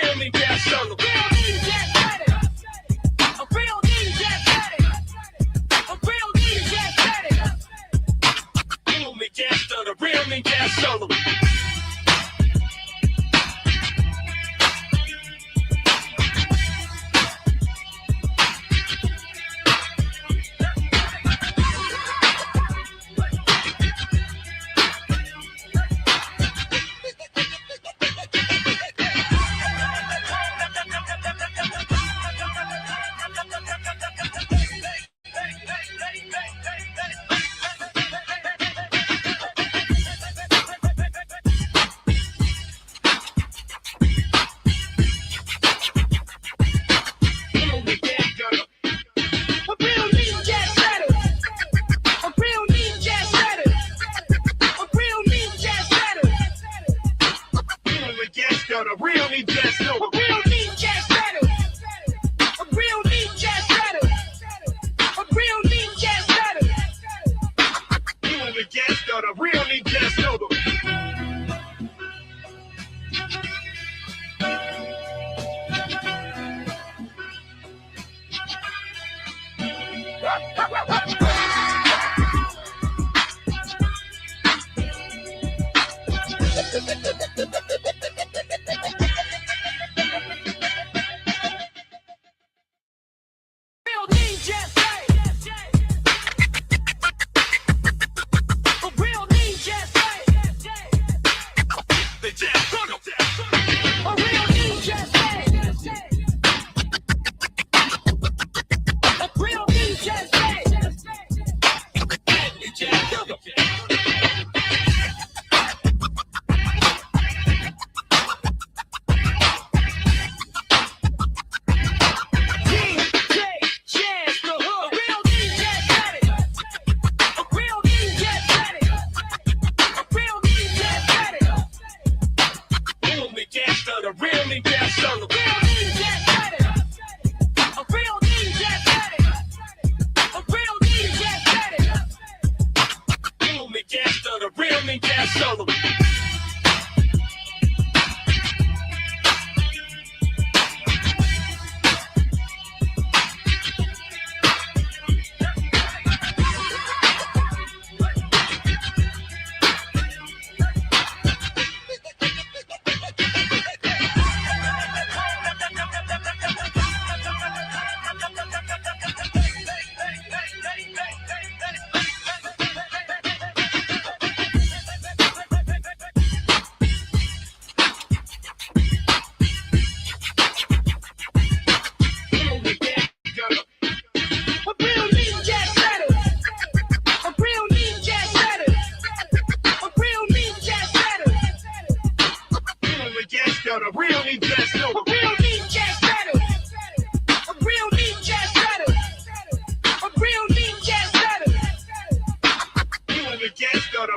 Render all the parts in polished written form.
real ninja solo. Real ninja better. A real ninja better. A real ninja better. Real ninja solo.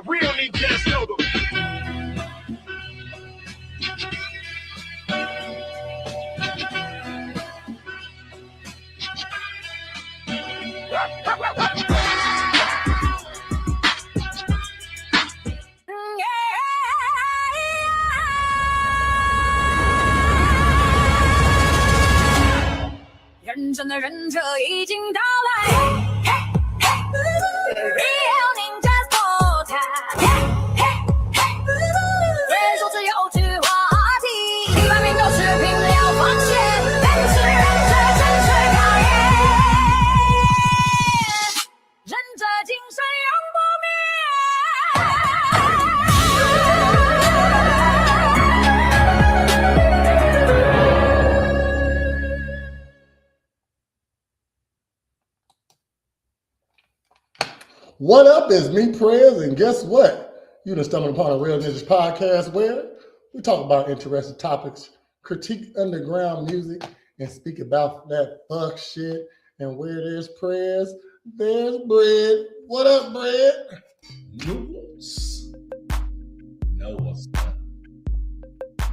Real ninja solo. What up? It's me, Prez, and guess what? You done stumbled upon a Real Ninjas podcast where we talk about interesting topics, critique underground music, and speak about that fuck shit. And where there's Prez, there's Bread. What up, Bread? News. Know what's up.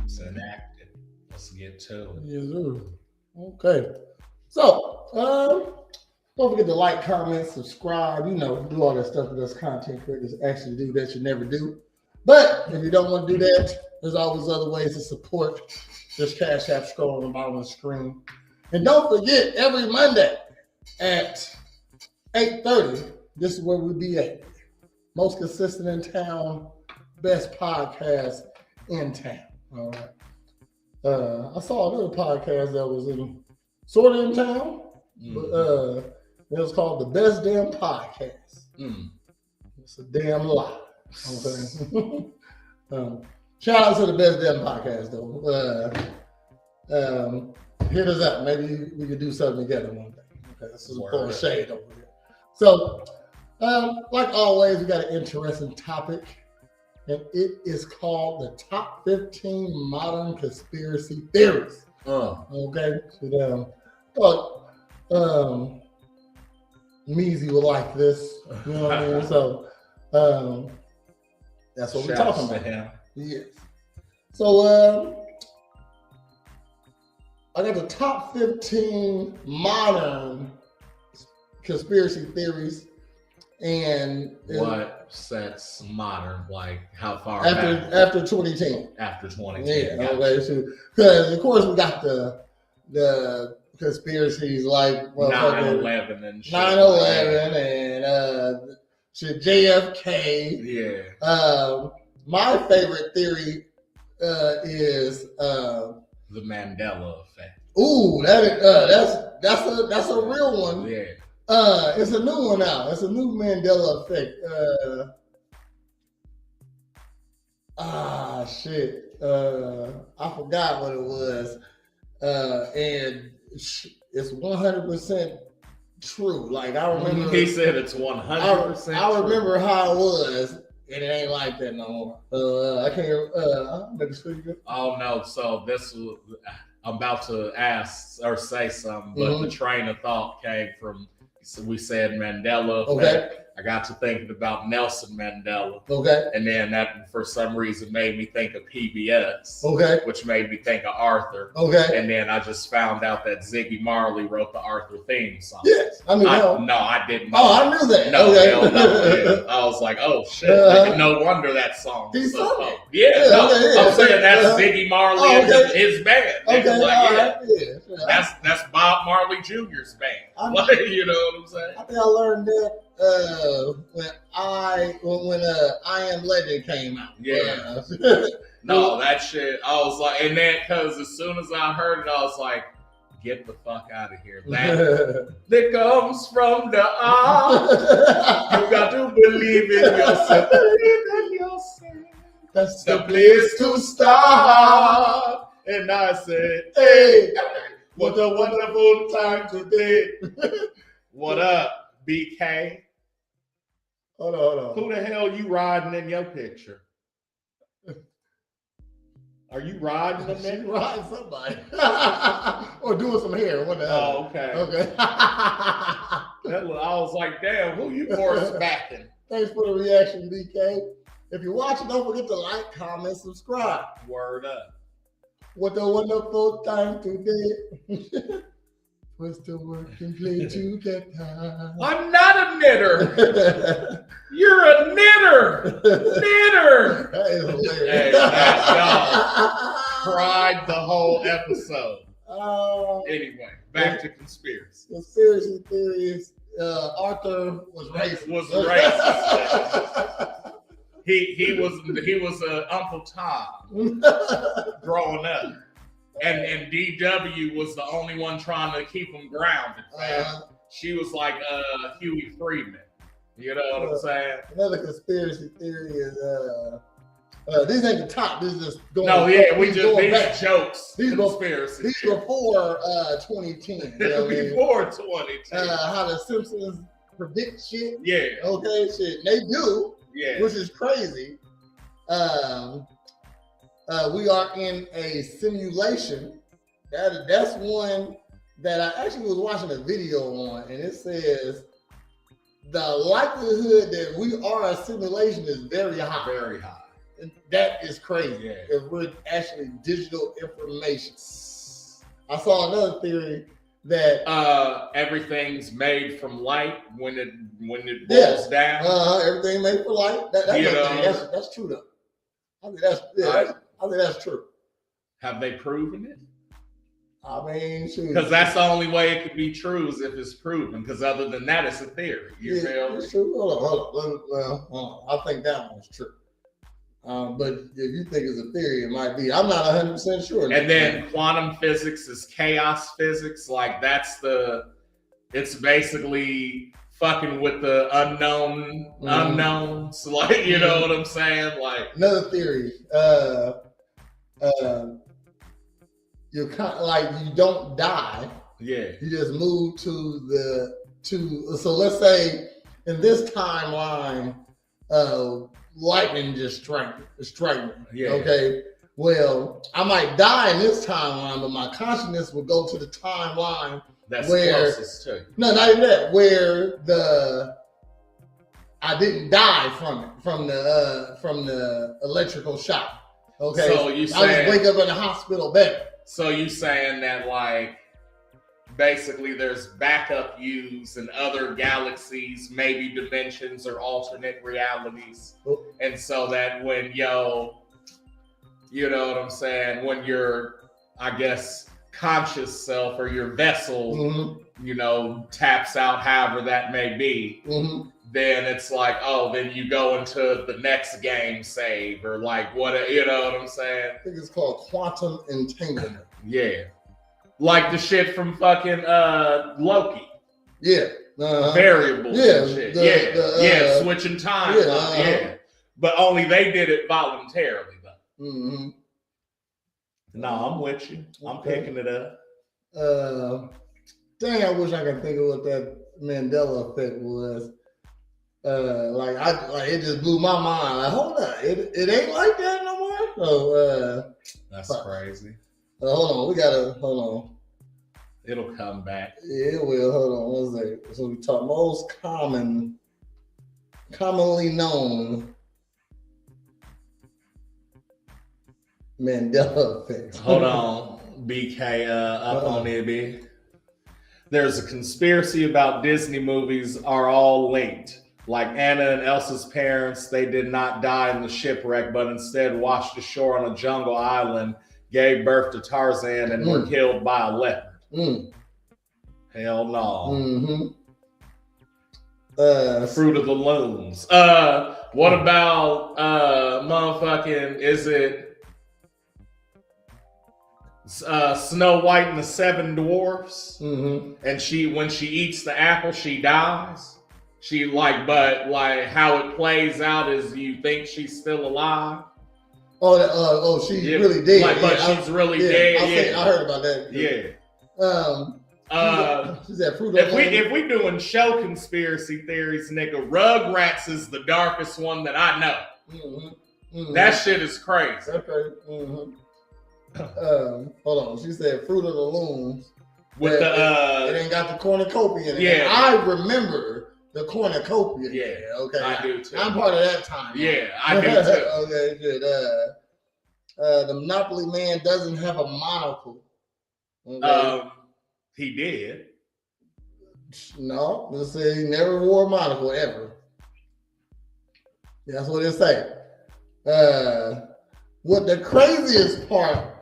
It's enacted. Let's get to it. Yes, sir. Okay. So, don't forget to like, comment, subscribe, do all that stuff that us content creators actually do that you never do. But if you don't want to do that, there's always other ways to support Just Cash App scroll on the bottom of the screen. And don't forget, every Monday at 8:30, this is where we be at. Most consistent in town, best podcast in town. All right. I saw another podcast that was sort of in town, but it was called The Best Damn Podcast. It's a damn lie. Okay. Shout out to The Best Damn Podcast, though. Hit us up. Maybe we could do something together one day. Okay, this is full of shade over here. So, like always, we got an interesting topic, and it is called the Top 15 Modern Conspiracy Theories. Okay, so thought Measy would like this. You know what I mean? So, that's what we're talking about. Him. Yes. So, I got the top 15 modern conspiracy theories, and what sets modern? Like how far after 2010? After 2010. Yeah. Okay. Because of course we got the conspiracies like 9/11 and shit. 9/11 and shit, JFK. Yeah. My favorite theory is the Mandela effect. Ooh, that's a real one. Yeah. It's a new one now. It's a new Mandela effect. Shit. I forgot what it was. And it's 100% true. Like I remember. He said it's 100%. I remember how it was, and it ain't like that no more. I can't. Maybe speak it. Oh no! So this was, I'm about to ask or say something, but the train of thought came from. We said Mandela effect. Okay. I got to thinking about Nelson Mandela. Okay. And then that, for some reason, made me think of PBS. Okay. Which made me think of Arthur. Okay. And then I just found out that Ziggy Marley wrote the Arthur theme song. Yes. I knew that. No, I didn't know. Oh, I knew that. No, okay. hell no. Yeah. I was like, oh shit. No wonder that song was so sung cool. it. Yeah, Yeah, no, okay, yeah. I'm saying that's Ziggy Marley and his band. Okay, Like, all yeah. right. Yeah. That's Bob Marley Jr.'s band. You know what I'm saying? I think I learned that when I Am Legend came out. Yeah. No, that shit. I was like, and then because as soon as I heard it, I was like, get the fuck out of here. That comes from the heart. You got to believe in yourself. Believe in yourself. That's The place to start. And I said, hey, what a wonderful time today. What up, BK? Hold on. Who the hell you riding in your picture? Are you riding a minute? Riding somebody. Or doing some hair. What the hell? Oh, okay. Okay. I was like, damn, who you horsebacking? Thanks for the reaction, BK. If you're watching, don't forget to like, comment, subscribe. Word up. What a wonderful time today. Was to work and play together. I'm not a knitter. You're a knitter. Knitter. That is hilarious. Hey, that dog cried the whole episode. Anyway, back to conspiracy. Conspiracy theories. Arthur was racist. He was Uncle Tom growing up. And DW was the only one trying to keep him grounded. She was like Huey Freeman. You know what I'm saying? Another conspiracy theory is these ain't the top. This is just going. No, yeah, we just these back. jokes. These conspiracy. These before 2010. You know before 2010. How the Simpsons predict shit. Yeah. Okay, shit. They do. Yeah. Which is crazy. We are in a simulation. That's one that I actually was watching a video on, and it says the likelihood that we are a simulation is very high. Very high. And that is crazy. Yeah. If we're actually digital information. I saw another theory that everything's made from light when it boils down. Everything made for light. That's true though. I think that's true. Have they proven it? I mean, shoot. Because that's the only way it could be true is if it's proven. Because other than that, it's a theory. You feel me? It's true. Hold on. Well, I think that one's true. But if you think it's a theory, it might be. I'm not 100% sure. And then quantum physics is chaos physics. Like it's basically fucking with the unknowns. Like, you know what I'm saying? Like another theory. You're kind of like you don't die. Yeah. You just move so let's say in this timeline, lightning just struck me. Yeah. Okay. Well, I might die in this timeline, but my consciousness will go to the timeline that's where closest to you. No, not even that. Where I didn't die from the electrical shock. Okay. So I just wake up in the hospital bed. So you saying that like basically there's backup yous in other galaxies, maybe dimensions or alternate realities. And so that when you know what I'm saying, when your, I guess, conscious self or your vessel, taps out, however that may be, then it's like, oh, then you go into the next game save or like what, you know what I'm saying? I think it's called quantum entanglement. Yeah. Like the shit from fucking Loki. Yeah. Variables and shit. Switching time. Yeah. But only they did it voluntarily though. No, I'm with you. I'm picking it up. Dang, I wish I could think of what that Mandela effect was. It just blew my mind. Like, hold on, it ain't like that no more. So that's crazy. Hold on. It'll come back. Yeah, it will. Hold on, one second. So we talk most commonly known Mandela effect. Hold on, BK, up on it, B. There's a conspiracy about Disney movies are all linked. Like Anna and Elsa's parents, they did not die in the shipwreck, but instead washed ashore on a jungle island, gave birth to Tarzan, and were killed by a leopard. Hell no. Fruit of the Loons. What about motherfucking, is it Snow White and the Seven Dwarfs? And when she eats the apple, she dies. But how it plays out is you think she's still alive. She's really dead. She's really dead. I heard about that. Yeah. She said fruit of if we doing show conspiracy theories, nigga, Rugrats is the darkest one that I know. That shit is crazy. Okay. Hold on. She said fruit of the Loons. With it ain't got the cornucopia in it. Yeah. I remember the cornucopia. Yeah. Okay. I do too. I'm part of that time. Yeah, I do too. Okay, good. The Monopoly man doesn't have a monocle. Okay. He did. No, let's say he never wore a monocle ever. That's what it say. What the craziest part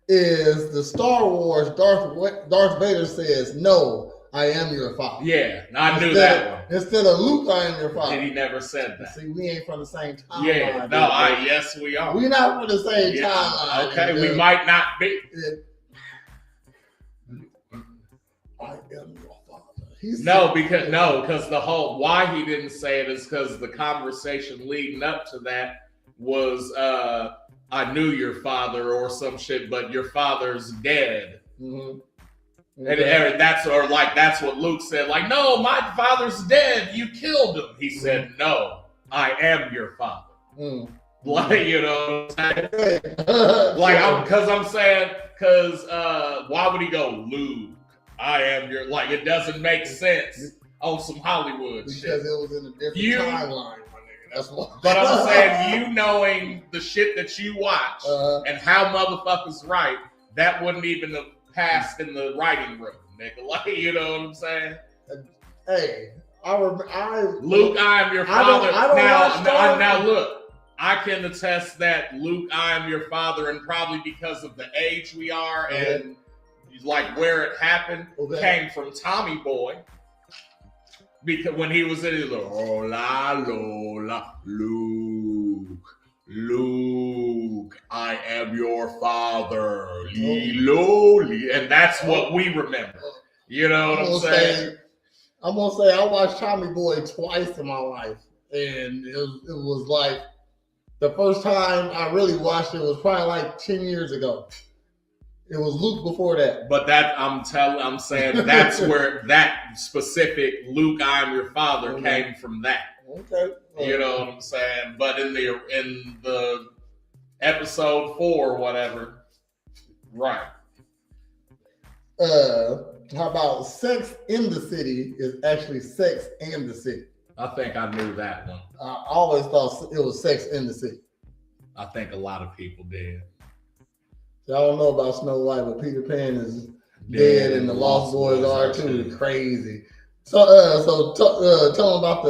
is the Star Wars Darth Vader says, "No, I am your father." Yeah, I knew that one. Instead of Luke, I am your father. And he never said that. See, we ain't from the same timeline. Yeah, yes, we are. We're not from the same timeline. Okay, we might not be. I am your father. Because the whole why he didn't say it is because the conversation leading up to that was I knew your father or some shit, but your father's dead. And that's what Luke said. Like, no, my father's dead. You killed him. He said, no, I am your father. Like, you know what I'm saying? Because why would he go, Luke? I am your, it doesn't make sense on some Hollywood shit. Because it was in a different timeline, my nigga. That's why. But I'm saying, you knowing the shit that you watch and how motherfuckers write, that wouldn't even have passed in the writing room, nigga. Like, you know what I'm saying? Hey, Luke, I am your father. I don't now look. I can attest that Luke, I am your father, and probably because of the age we are and like where it happened, came from Tommy Boy. Because when he was in it, like, Lola, Luke, I am your father, and that's what we remember. You know what I'm saying? I'm gonna say I watched Tommy Boy twice in my life, and it was like the first time I really watched it was probably like 10 years ago. It was Luke before that. But that I'm saying that's where that specific Luke, I am your father came from that. Okay. You know what I'm saying? But in the episode 4, whatever, right. How about Sex in the City is actually Sex and the City? I think I knew that one. I always thought it was Sex in the City. I think a lot of people did. I don't know about Snow White, but Peter Pan is dead and the Lost Boys are too. Crazy. So tell them about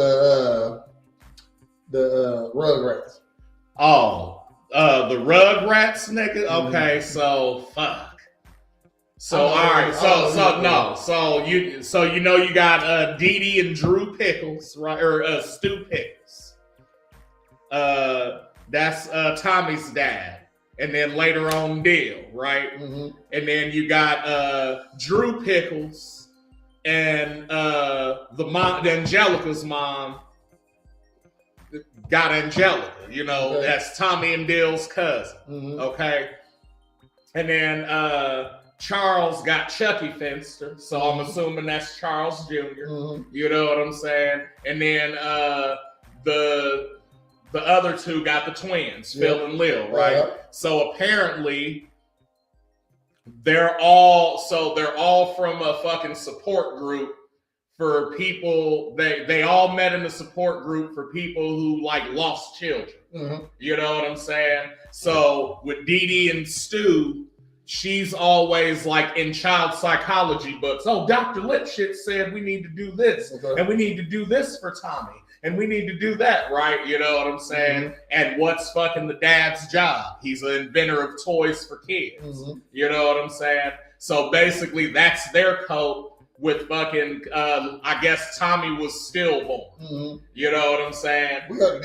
the Rugrats. Oh, the Rugrats, nigga. Okay, so fuck. So all right, so you know you got Dee Dee and Drew Pickles, right? Or Stu Pickles. That's Tommy's dad. And then later on, Dale, right? Mm-hmm. And then you got Drew Pickles and Angelica's mom got Angelica. You know, that's Tommy and Dale's cousin. Mm-hmm. Okay. And then Charles got Chucky Finster, so I'm assuming that's Charles Jr. Mm-hmm. You know what I'm saying? And then the other two got the twins, Phil and Lil, right? Yeah. So apparently they're all from a fucking support group for people. They all met in a support group for people who like lost children. Mm-hmm. You know what I'm saying? So with Dee Dee and Stu, she's always like in child psychology books. Oh, Dr. Lipshit said we need to do this, and we need to do this for Tommy. And we need to do that, right? You know what I'm saying? Mm-hmm. And what's fucking the dad's job? He's an inventor of toys for kids. Mm-hmm. You know what I'm saying? So basically, that's their code with fucking, I guess Tommy was stillborn. Mm-hmm. You know what I'm saying? We got a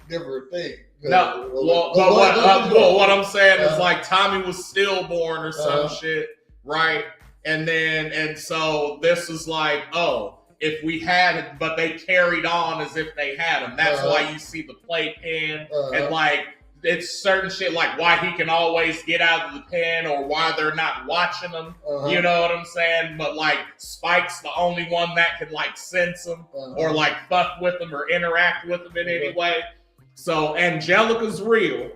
different thing. No, what I'm saying is like Tommy was stillborn or some shit, right? And so this is like, oh, if we had it, but they carried on as if they had him. That's why you see the playpen and like it's certain shit like why he can always get out of the pen or why they're not watching him. You know what I'm saying? But like Spike's the only one that can like sense him or like fuck with him or interact with him in any way. So Angelica's real.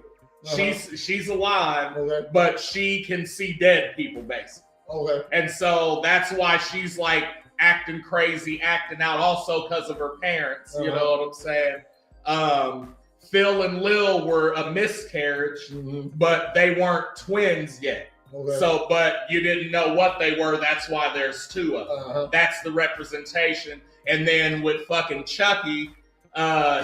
She's alive, but she can see dead people basically. And so that's why she's like acting crazy, acting out also because of her parents. You know what I'm saying? Phil and Lil were a miscarriage, but they weren't twins yet. So, but you didn't know what they were. That's why there's two of them. That's the representation. And then with fucking Chucky,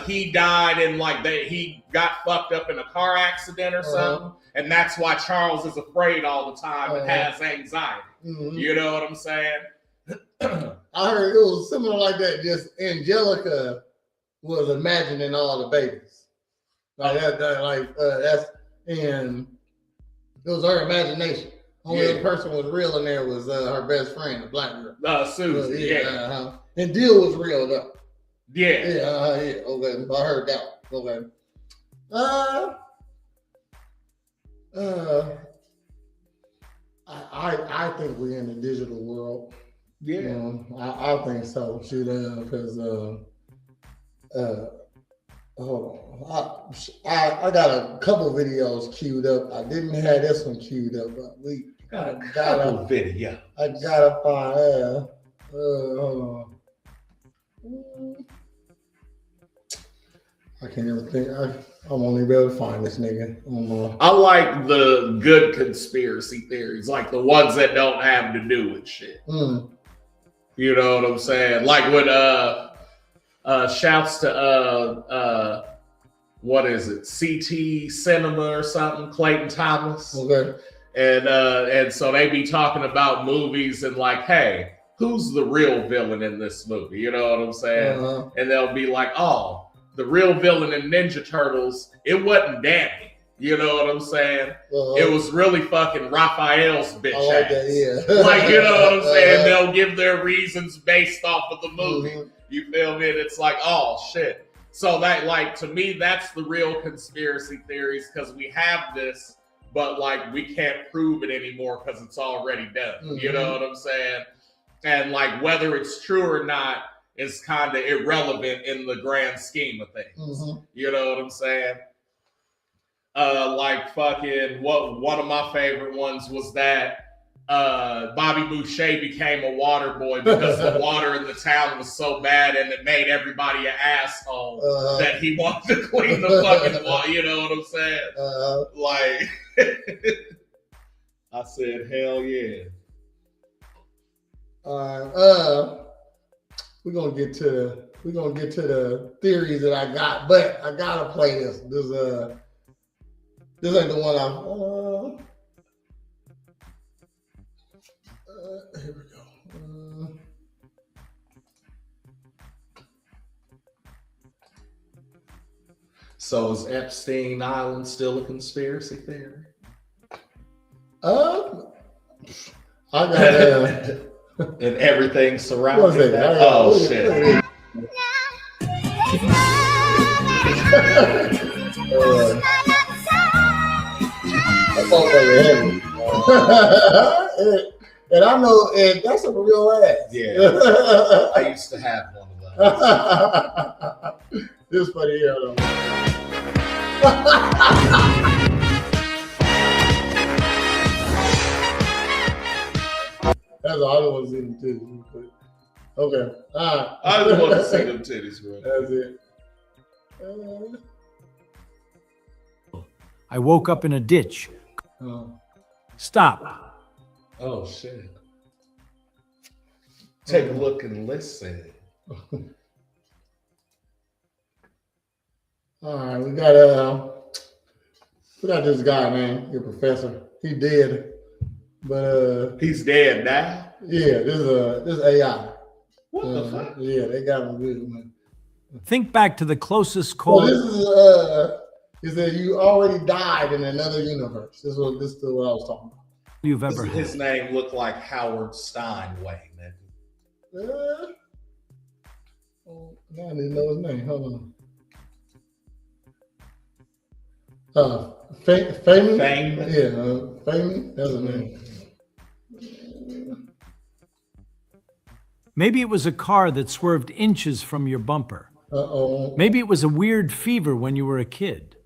he died in like he got fucked up in a car accident or something. And that's why Charles is afraid all the time and has anxiety. You know what I'm saying? I heard it was similar like that. Just Angelica was imagining all the babies, like that's and it was her imagination. Only other person was real in there was her best friend, the black girl, Susan. And Deal was real though. Okay, I heard that. Okay. I think we're in a digital world. Yeah, I think so. Because hold on, I got a couple videos queued up. I didn't have this one queued up, but we got a couple video. I gotta find. Hold on. I can't even think. I won't even be able to find this nigga. I like the good conspiracy theories, like the ones that don't have to do with shit. You know what I'm saying? Like when shouts to what is it, CT Cinema or something, Clayton Thomas. Okay. And so they be talking about movies and like, hey, who's the real villain in this movie? You know what I'm saying? Uh-huh. And they'll be like, oh, the real villain in Ninja Turtles, it wasn't Danny. You know what I'm saying? It was really fucking Raphael's bitch I like ass. That, yeah. Like, you know what I'm saying? They'll give their reasons based off of the movie. Mm-hmm. You feel me? And it's like, oh, shit. So that, like, to me, that's the real conspiracy theories, because we have this, but, like, we can't prove it anymore because it's already done. Mm-hmm. You know what I'm saying? And, like, whether it's true or not is kind of irrelevant in the grand scheme of things. Mm-hmm. You know what I'm saying? Like fucking one of my favorite ones was that Bobby Boucher became a water boy because the water in the town was so bad and it made everybody an asshole that he wanted to clean the fucking water. You know what I'm saying? Like, I said, hell yeah. We're gonna get to the theories that I got, but I gotta play this. This ain't the one here we go. So is Epstein Island still a conspiracy theory? I got and everything surrounding that. Shit. And I know, and that's a real ass. Yeah, I used to have one of those. This funny here though. That's all I want to see them titties. Okay, all right. I just want to see them titties, bro. That's it. I woke up in a ditch. Stop. Oh, shit. Take a look and listen. All right, we got this guy, man, your professor. He dead, but he's dead now. Yeah, this AI. What the fuck? Yeah, they got him good, man. Think back to the closest call. Well, this is he said you already died in another universe. This is what I was talking about. You've ever had. His name looked like Howard Steinway, man. Now I didn't know his name. Hold on. Fame? Yeah, Fame. That's his name. Maybe it was a car that swerved inches from your bumper. Maybe it was a weird fever when you were a kid.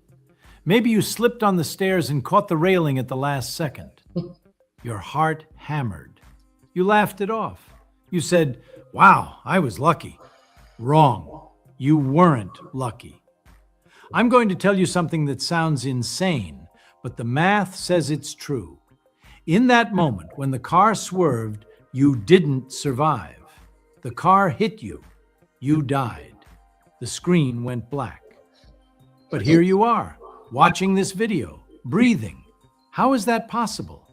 Maybe you slipped on the stairs and caught the railing at the last second. Your heart hammered. You laughed it off. You said, wow, I was lucky. Wrong. You weren't lucky. I'm going to tell you something that sounds insane, but the math says it's true. In that moment, when the car swerved, you didn't survive. The car hit you. You died. The screen went black. But here you are, watching this video, breathing. How is that possible?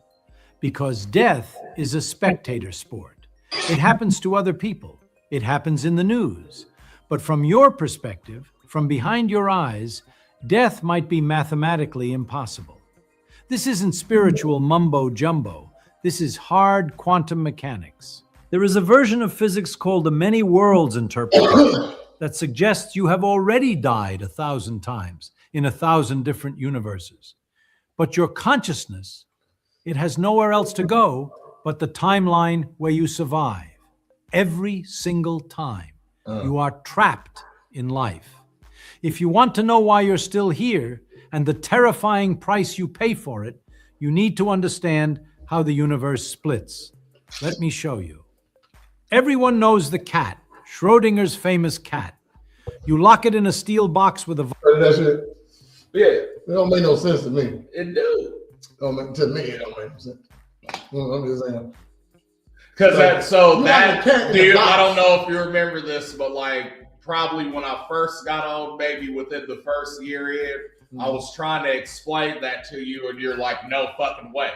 Because death is a spectator sport. It happens to other people. It happens in the news. But from your perspective, from behind your eyes, death might be mathematically impossible. This isn't spiritual mumbo jumbo. This is hard quantum mechanics. There is a version of physics called the many worlds interpretation that suggests you have already died 1,000 times in 1,000 different universes. But your consciousness, it has nowhere else to go but the timeline where you survive. Every single time, you are trapped in life. If you want to know why you're still here and the terrifying price you pay for it, you need to understand how the universe splits. Let me show you. Everyone knows the cat, Schrodinger's famous cat. You lock it in a steel box with a... That shit, Yeah. it don't make no sense to me. It do. To me, it don't make no sense. I'm just saying. Because Like, that, so you that, have a cat in dude, a box. I don't know if you remember this, but like probably when I first got on, maybe within the first year in, I was trying to explain that to you, and you're like, no fucking way.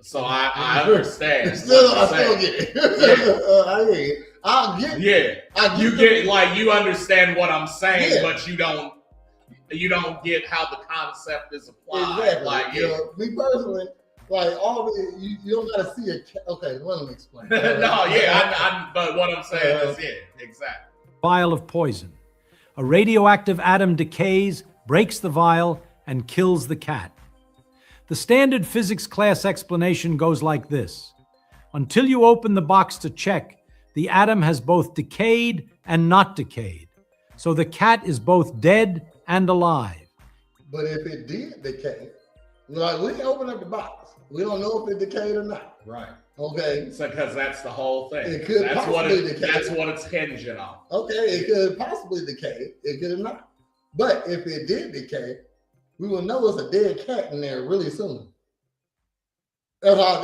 So I understand. I still get it. Yeah. I hear you. I'll get it. Yeah. You get, like, you understand what I'm saying, but you don't get how the concept is applied. Exactly. Like, me personally, like all the you don't gotta see a okay, let me explain. No, yeah, but what I'm saying is, yeah, exactly. Vial of poison. A radioactive atom decays, breaks the vial, and kills the cat. The standard physics class explanation goes like this. Until you open the box to check, the atom has both decayed and not decayed. So the cat is both dead and alive. But if it did decay, like we didn't open up the box. We don't know if it decayed or not. Right. Okay. So because that's the whole thing. It could possibly decay. That's what it's hinging on. Okay, it could possibly decay. It could not. But if it did decay, we will know it's a dead cat in there really soon. That's how I'm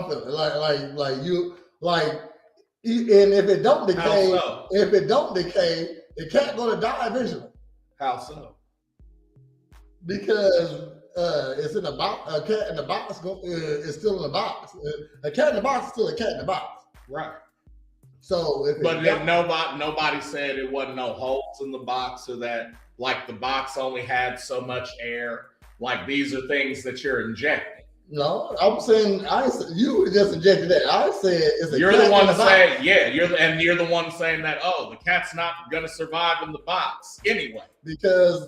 feeling. And if it don't decay, so? The cat gonna die eventually. How so? Because it's in a box. A cat in the box is still in the box. A cat in the box is still a cat in the box. Right. So, nobody said it wasn't no holes in the box, or that like the box only had so much air. Like, these are things that you're injecting. No, I'm saying you just injected that. I said it's a you're cat the one in the saying box. yeah. You're the one saying that. Oh, the cat's not gonna survive in the box anyway. Because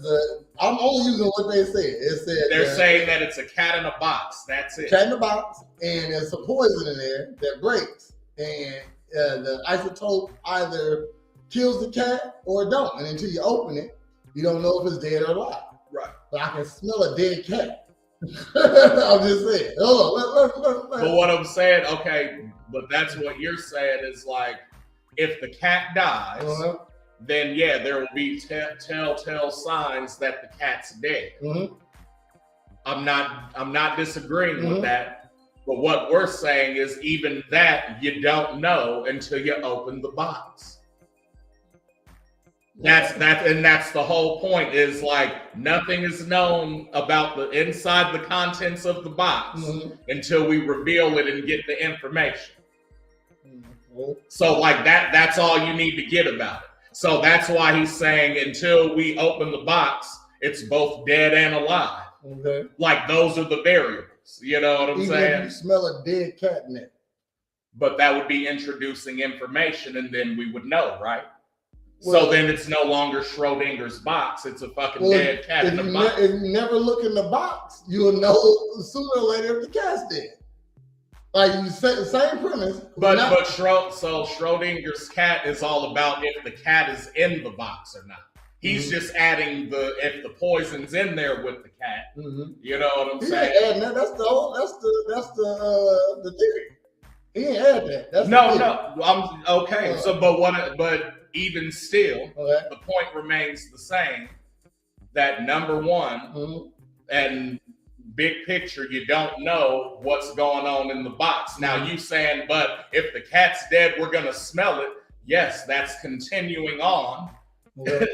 I'm only using what they said. It said they're saying that it's a cat in a box. That's it. Cat in the box, and there's some poison in there that breaks, and the isotope either kills the cat or don't. And until you open it, you don't know if it's dead or alive. Right. But I can smell a dead cat. I'm just saying. But what I'm saying, okay, but that's what you're saying is, like, if the cat dies, then yeah, there will be telltale signs that the cat's dead. I'm not disagreeing with that. But what we're saying is, even that you don't know until you open the box. That's the whole point, is like nothing is known about the inside the contents of the box until we reveal it and get the information. So like that's all you need to get about it. So that's why he's saying until we open the box, it's both dead and alive. Okay. Like those are the variables. You know what I'm saying? If you smell a dead cat in it. But that would be introducing information, and then we would know, right? So then it's no longer Schrodinger's box. It's a fucking dead cat in the box. If you never look in the box, you'll know sooner or later if the cat's dead. Like you said, the same premise. But Schrodinger's cat is all about if the cat is in the box or not. He's just adding if the poison's in there with the cat. You know what I'm saying? Yeah, that's the theory. He ain't add that. That's I'm okay. But even still, the point remains the same. That number one, and big picture, you don't know what's going on in the box. Now you saying, but if the cat's dead, we're gonna smell it. Yes, that's continuing on.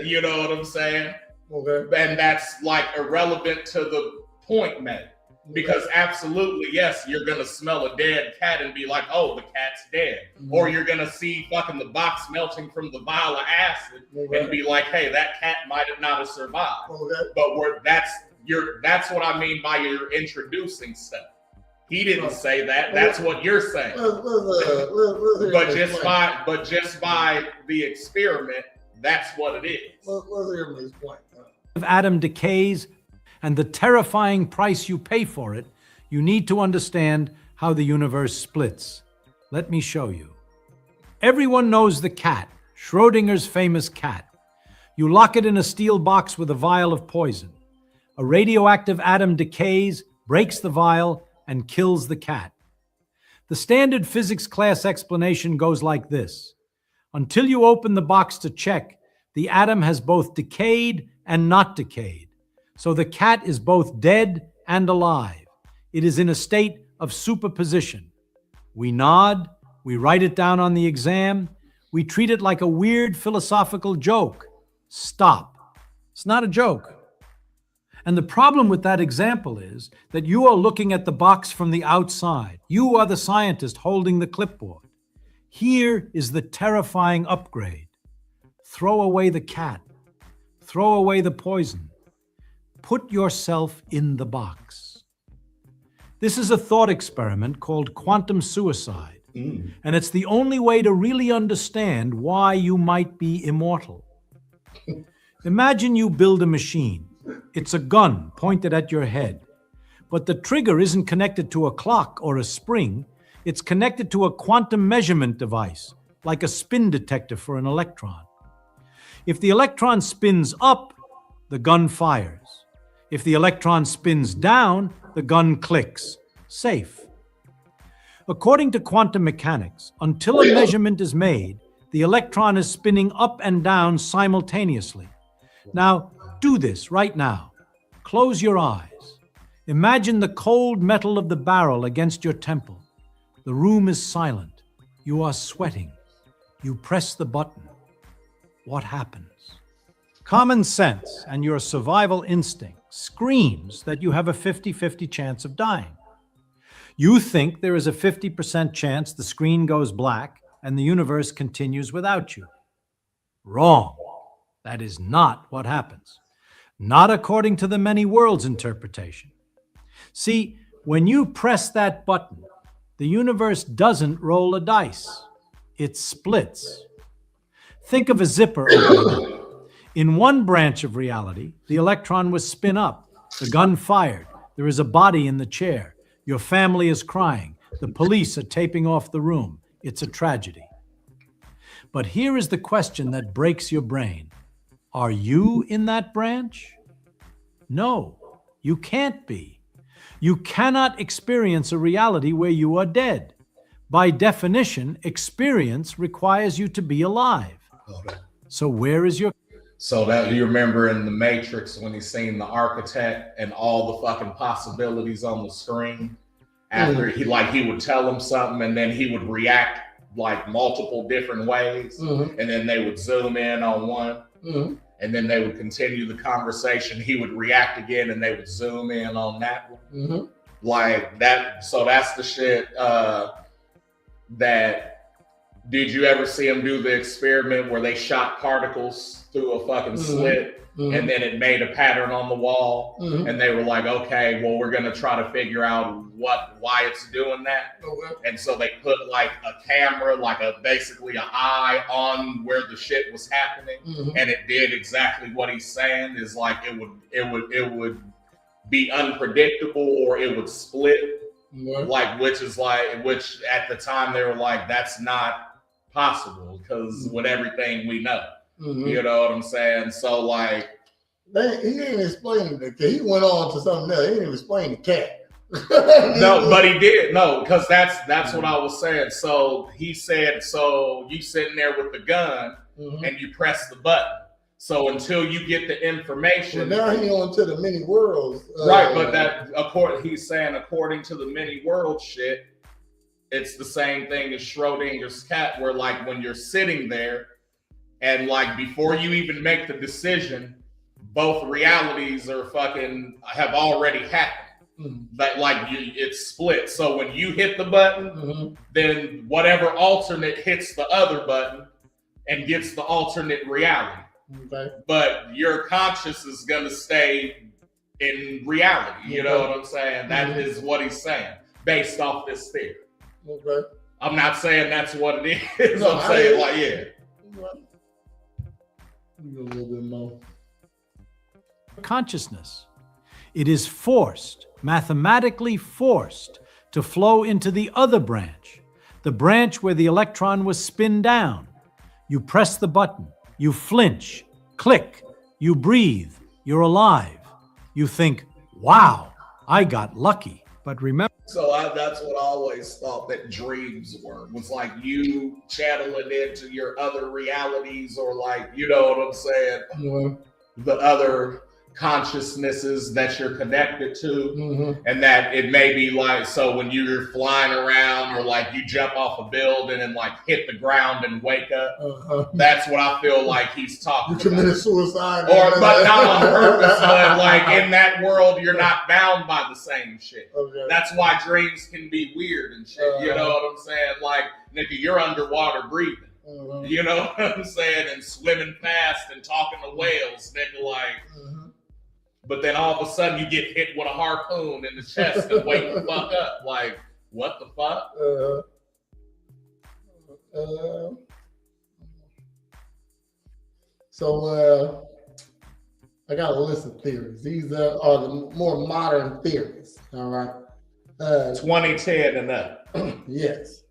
You know what I'm saying? And that's like irrelevant to the point made. Because absolutely, yes, you're going to smell a dead cat and be like, oh, the cat's dead. Or you're going to see fucking the box melting from the vial of acid and be like, hey, that cat might have not have survived. But that's what I mean by you're introducing stuff. He didn't say that. That's what you're saying. But just by the experiment, that's what it is. Let's hear his point. If atom decays, and the terrifying price you pay for it, you need to understand how the universe splits. Let me show you. Everyone knows the cat, Schrodinger's famous cat. You lock it in a steel box with a vial of poison. A radioactive atom decays, breaks the vial, and kills the cat. The standard physics class explanation goes like this. Until you open the box to check, the atom has both decayed and not decayed. So the cat is both dead and alive. It is in a state of superposition. We nod, we write it down on the exam, We treat it like a weird philosophical joke. Stop. It's not a joke. And the problem with that example is that you are looking at the box from the outside. You are the scientist holding the clipboard. Here is the terrifying upgrade. Throw away the cat. Throw away the poison. Put yourself in the box. This is a thought experiment called quantum suicide, and it's the only way to really understand why you might be immortal. Imagine you build a machine. It's a gun pointed at your head, but the trigger isn't connected to a clock or a spring. It's connected to a quantum measurement device, like a spin detector for an electron. If the electron spins up, the gun fires. If the electron spins down, the gun clicks. Safe. According to quantum mechanics, until a measurement is made, the electron is spinning up and down simultaneously. Now, do this right now. Close your eyes. Imagine the cold metal of the barrel against your temple. The room is silent. You are sweating. You press the button. What happens? Common sense and your survival instinct screams that you have a 50-50 chance of dying. You think there is a 50% chance the screen goes black and the universe continues without you. Wrong. That is not what happens. Not according to the many worlds interpretation. See, when you press that button, the universe doesn't roll a dice. It splits. Think of a zipper opening up. In one branch of reality, the electron was spin up, the gun fired, there is a body in the chair, your family is crying, the police are taping off the room. It's a tragedy. But here is the question that breaks your brain. Are you in that branch? No, you can't be. You cannot experience a reality where you are dead. By definition, experience requires you to be alive. So where is your... So that you remember in The Matrix when he's seen the architect and all the fucking possibilities on the screen after he would tell him something and then he would react like multiple different ways and then they would zoom in on one and then they would continue the conversation. He would react again and they would zoom in on that one. Like that. So that's the shit that... Did you ever see them do the experiment where they shot particles through a fucking slit and then it made a pattern on the wall and they were like, okay, well, we're going to try to figure out why it's doing that. And so they put like a camera, basically an eye on where the shit was happening. And it did exactly what he's saying is like, it would be unpredictable or it would split. Which at the time they were like, that's not possible because with everything we know, you know what I'm saying? So like, he didn't explain the cat. He went on to something else. He didn't explain the cat. No, but he did. No, because that's what I was saying. So he said, so you sitting there with the gun and you press the button. So until you get the information, well, now he on to the many worlds, right? But he's saying according to the many world shit, it's the same thing as Schrodinger's cat, where like when you're sitting there and like before you even make the decision, both realities have already happened. It's split. So when you hit the button, then whatever alternate hits the other button and gets the alternate reality. Okay. But your conscious is going to stay in reality. You know what I'm saying? That is what he's saying based off this theory. Okay. I'm not saying that's what it is. No, I'm saying A little bit more. Consciousness. It is forced, mathematically forced, to flow into the other branch, the branch where the electron was spun down. You press the button. You flinch, click, you breathe, you're alive. You think, wow, I got lucky. But remember... So that's what I always thought that dreams was like you channeling into your other realities or like, you know what I'm saying? The other consciousnesses that you're connected to, and that it may be like, so when you're flying around or like you jump off a building and like hit the ground and wake up, that's what I feel like he's talking about. You committed suicide. But not on purpose, but like in that world, you're not bound by the same shit. Okay. That's why dreams can be weird and shit. You know what I'm saying? Like, nigga, you're underwater breathing. You know what I'm saying? And swimming fast and talking to whales, nigga, like. But then all of a sudden you get hit with a harpoon in the chest and wake the fuck up. Like, what the fuck? So I got a list of theories. These are the more modern theories. All right. 2010 and up. Yes.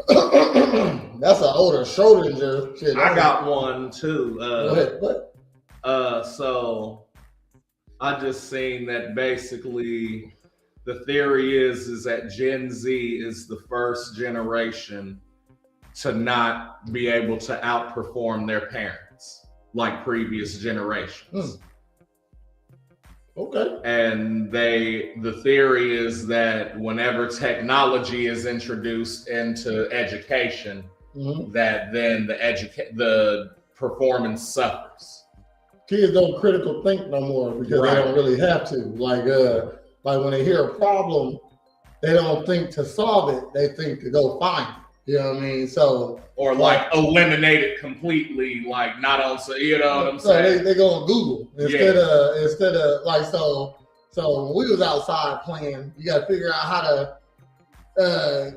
That's an older Schrodinger shit. I got one too. What? So I just seen that basically the theory is that Gen Z is the first generation to not be able to outperform their parents like previous generations. Okay. And the theory is that whenever technology is introduced into education, that then the performance suffers. Kids don't critical think no more because they don't really have to. Like when they hear a problem, they don't think to solve it. They think to go find it. You know what I mean? So or like eliminate it completely, like not on. So you know what I'm saying? They go on Google instead of like so. So when we was outside playing, you got to figure out how to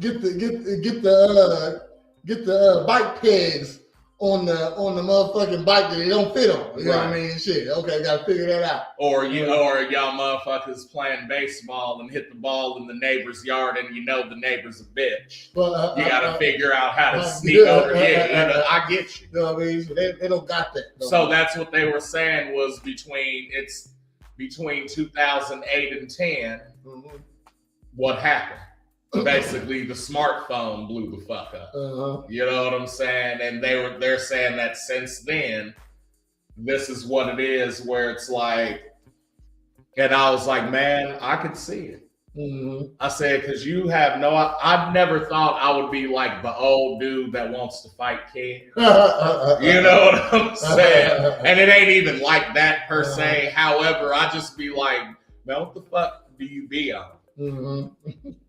get the bike pegs on the motherfucking bike that they don't fit on. You know what I mean? Shit. Okay, gotta figure that out. Or y'all motherfuckers playing baseball and hit the ball in the neighbor's yard and you know the neighbor's a bitch. Well, you gotta figure out how to sneak over. I get you. You know what I mean? So they don't got that. So that's what they were saying was between 2008 and 10, what happened? Basically, the smartphone blew the fuck up. You know what I'm saying? And they're saying that since then, this is what it is, where it's like, and I was like, man, I could see it. I said, because you have I've never thought I would be like the old dude that wants to fight kids. You know what I'm saying? And it ain't even like that per se. However, I just be like, man, what the fuck do you be on?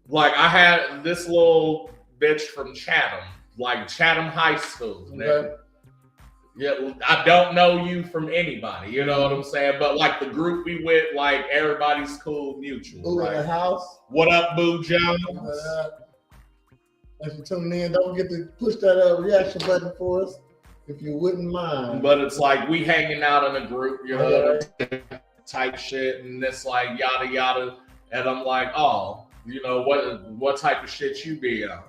Like I had this little bitch from Chatham, like Chatham High School. Okay. Yeah, I don't know you from anybody, you know what I'm saying? But like the group we with, like everybody's cool, mutual. Who in the house? What up, Boo Jones? If you tune in, don't forget to push that reaction button for us, if you wouldn't mind. But it's like we hanging out in a group, you know, type shit, and it's like yada yada, and I'm like, oh. You know, what type of shit you be on?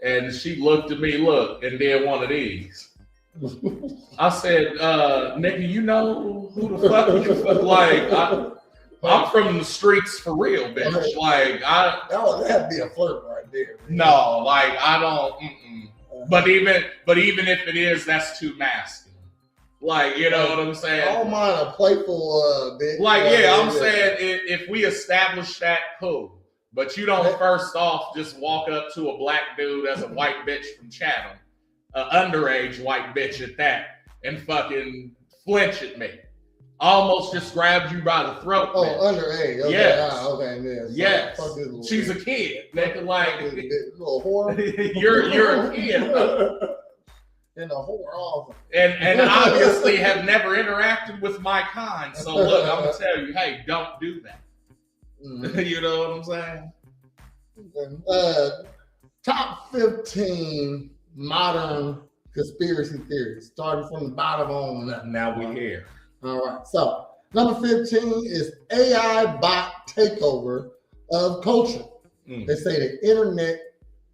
And she looked at me, and did one of these. I said, nigga, you know who the fuck you fuck? Like, I'm from the streets for real, bitch. Like, that'd be a flirt right there. Man. No, like, I don't, But even if it is, that's too masculine. Like, you know what I'm saying? I don't mind a playful bitch. Like, I'm saying if we establish that, cool. But you don't first off just walk up to a black dude as a white bitch from Chatham, an underage white bitch at that, and fucking flinch at me. Almost just grabbed you by the throat. Oh, bitch. Underage. Okay. Yes. Okay, man. So Yes. She's a kid. Nigga, like little whore. you're a kid. And a whore also. And obviously have never interacted with my kind. So look, I'm gonna tell you, hey, don't do that. You know what I'm saying? Top 15 modern conspiracy theories, starting from the bottom on up. Now we're here. All right. So number 15 is AI bot takeover of culture. They say the internet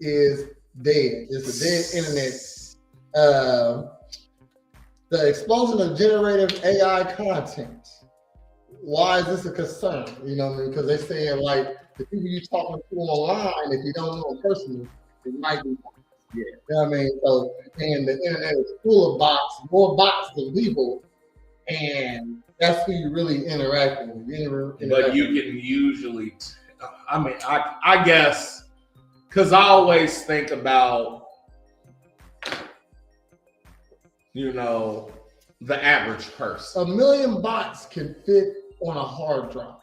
is dead. It's a dead internet. The explosion of generative AI content. Why is this a concern? You know what I mean? Because they're saying like the people you're talking to online, if you don't know them personally, it might be bots. Yeah. You know what I mean? So, and the internet is full of bots, more bots than people. and that's who you really interact with. But you can usually, I guess, because I always think about, the average person. 1 million bots can fit on a hard drive.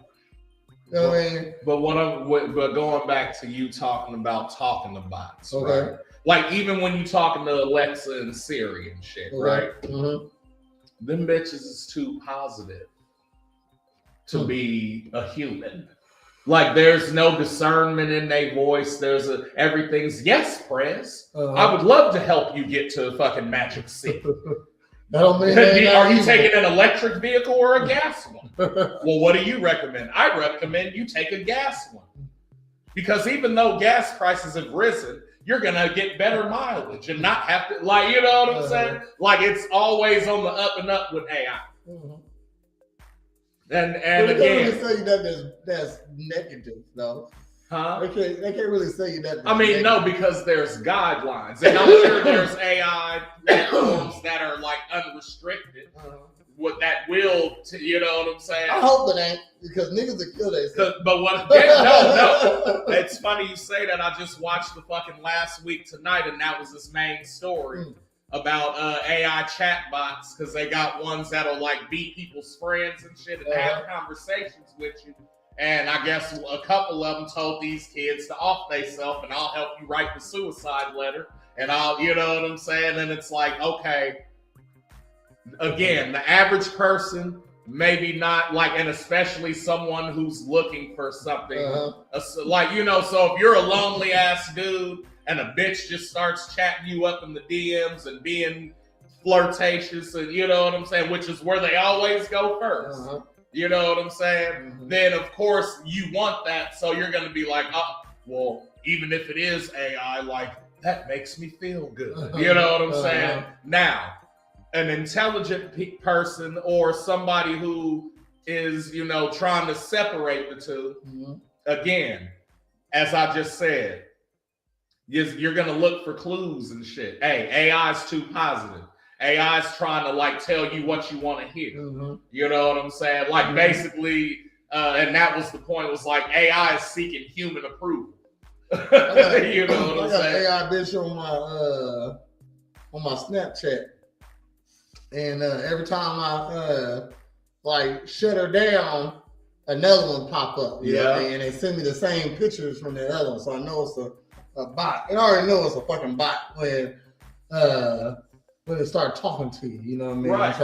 You know what I mean? But going back to you talking about talking to bots, Okay. right? Like even when you talking to Alexa and Siri and shit, right? Mm-hmm. Them bitches is too positive to be a human. Like there's no discernment in their voice. Everything's yes, Prez. I would love to help you get to fucking Magic City. That don't mean Are you taking an electric vehicle or a gas one? Well, what do you recommend? I recommend you take a gas one. Because even though gas prices have risen, you're gonna get better mileage and not have to, like, you know what I'm saying? Like it's always on the up and up with AI. Mm-hmm. And but again, they can't really say that that's negative, though. huh? They can't really say that. I mean, no, because there's guidelines, and I'm sure there's AI platforms that are like unrestricted. That will, you know what I'm saying? I hope it ain't, because niggas will kill themselves. But what? No. It's funny you say that. I just watched the fucking Last Week Tonight, and that was his main story about AI chatbots, because they got ones that'll like be people's friends and shit and have conversations with you. And I guess a couple of them told these kids to off themselves, and I'll help you write the suicide letter, and I'll, you know what I'm saying? And it's like, okay. Again, the average person, maybe not like, and especially someone who's looking for something, like, so if you're a lonely ass dude and a bitch just starts chatting you up in the DMs and being flirtatious, and you know what I'm saying, which is where they always go first. You know what I'm saying? Then of course you want that, so you're gonna be like, oh, well, even if it is AI, like that makes me feel good. You know what I'm saying? Now, an intelligent person or somebody who is, trying to separate the two, again, as I just said, you're going to look for clues and shit. Hey, AI is too positive. AI is trying to like tell you what you want to hear. You know what I'm saying? Like basically, and that was the point, it was like AI is seeking human approval. You know what I'm saying? AI bitch on my Snapchat. And every time I like shut her down, another one pop up. You know what I mean? And they send me the same pictures from that other one, so I know it's a bot. And I already know it's a fucking bot when it start talking to you. You know what I mean? Right.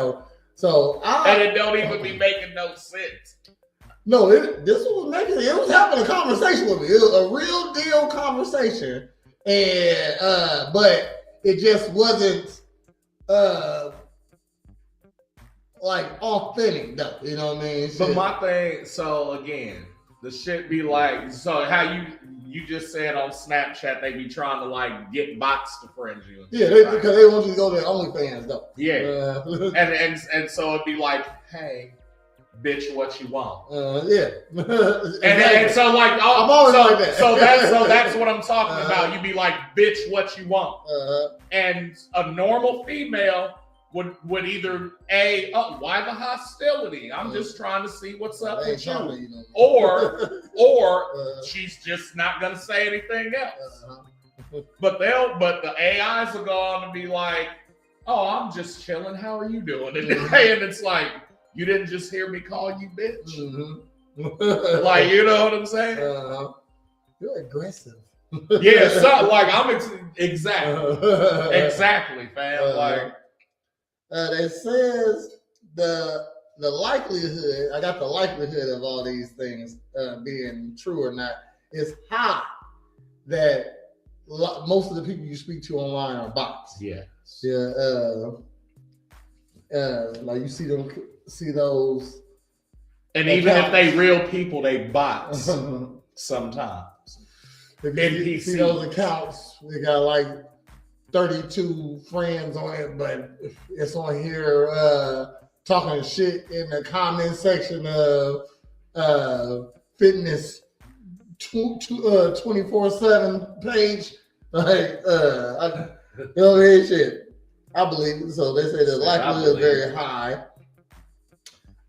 So and it don't even be making no sense. No, it was having a conversation with me. It was a real deal conversation, and but it just wasn't like authentic though, you know what I mean? But my thing, so again, the shit be like, so how you just said on Snapchat they be trying to like get bots to friend you. Yeah, because they want you to go to OnlyFans though. Yeah, and so it'd be like, hey, bitch, what you want? Yeah, and so like, I'm always like that. So that's what I'm talking about. You be like, bitch, what you want? And a normal female would either why the hostility? I'm just trying to see what's up with you, or she's just not gonna say anything else. But the AIs are going to be like, oh, I'm just chilling. How are you doing today? And it's like, you didn't just hear me call you bitch. Like, you know what I'm saying? You're aggressive. Yeah, so like exactly, fam. Like. It says the likelihood, I got the likelihood of all these things being true or not, is high that most of the people you speak to online are bots. Yeah. Yeah. Like you see those. And even if they real people, they bots sometimes. If you see those accounts, they got like 32 friends on it, but it's on here talking shit in the comment section of fitness 24/7 page. Like, shit. I believe it. So they say the likelihood is very high.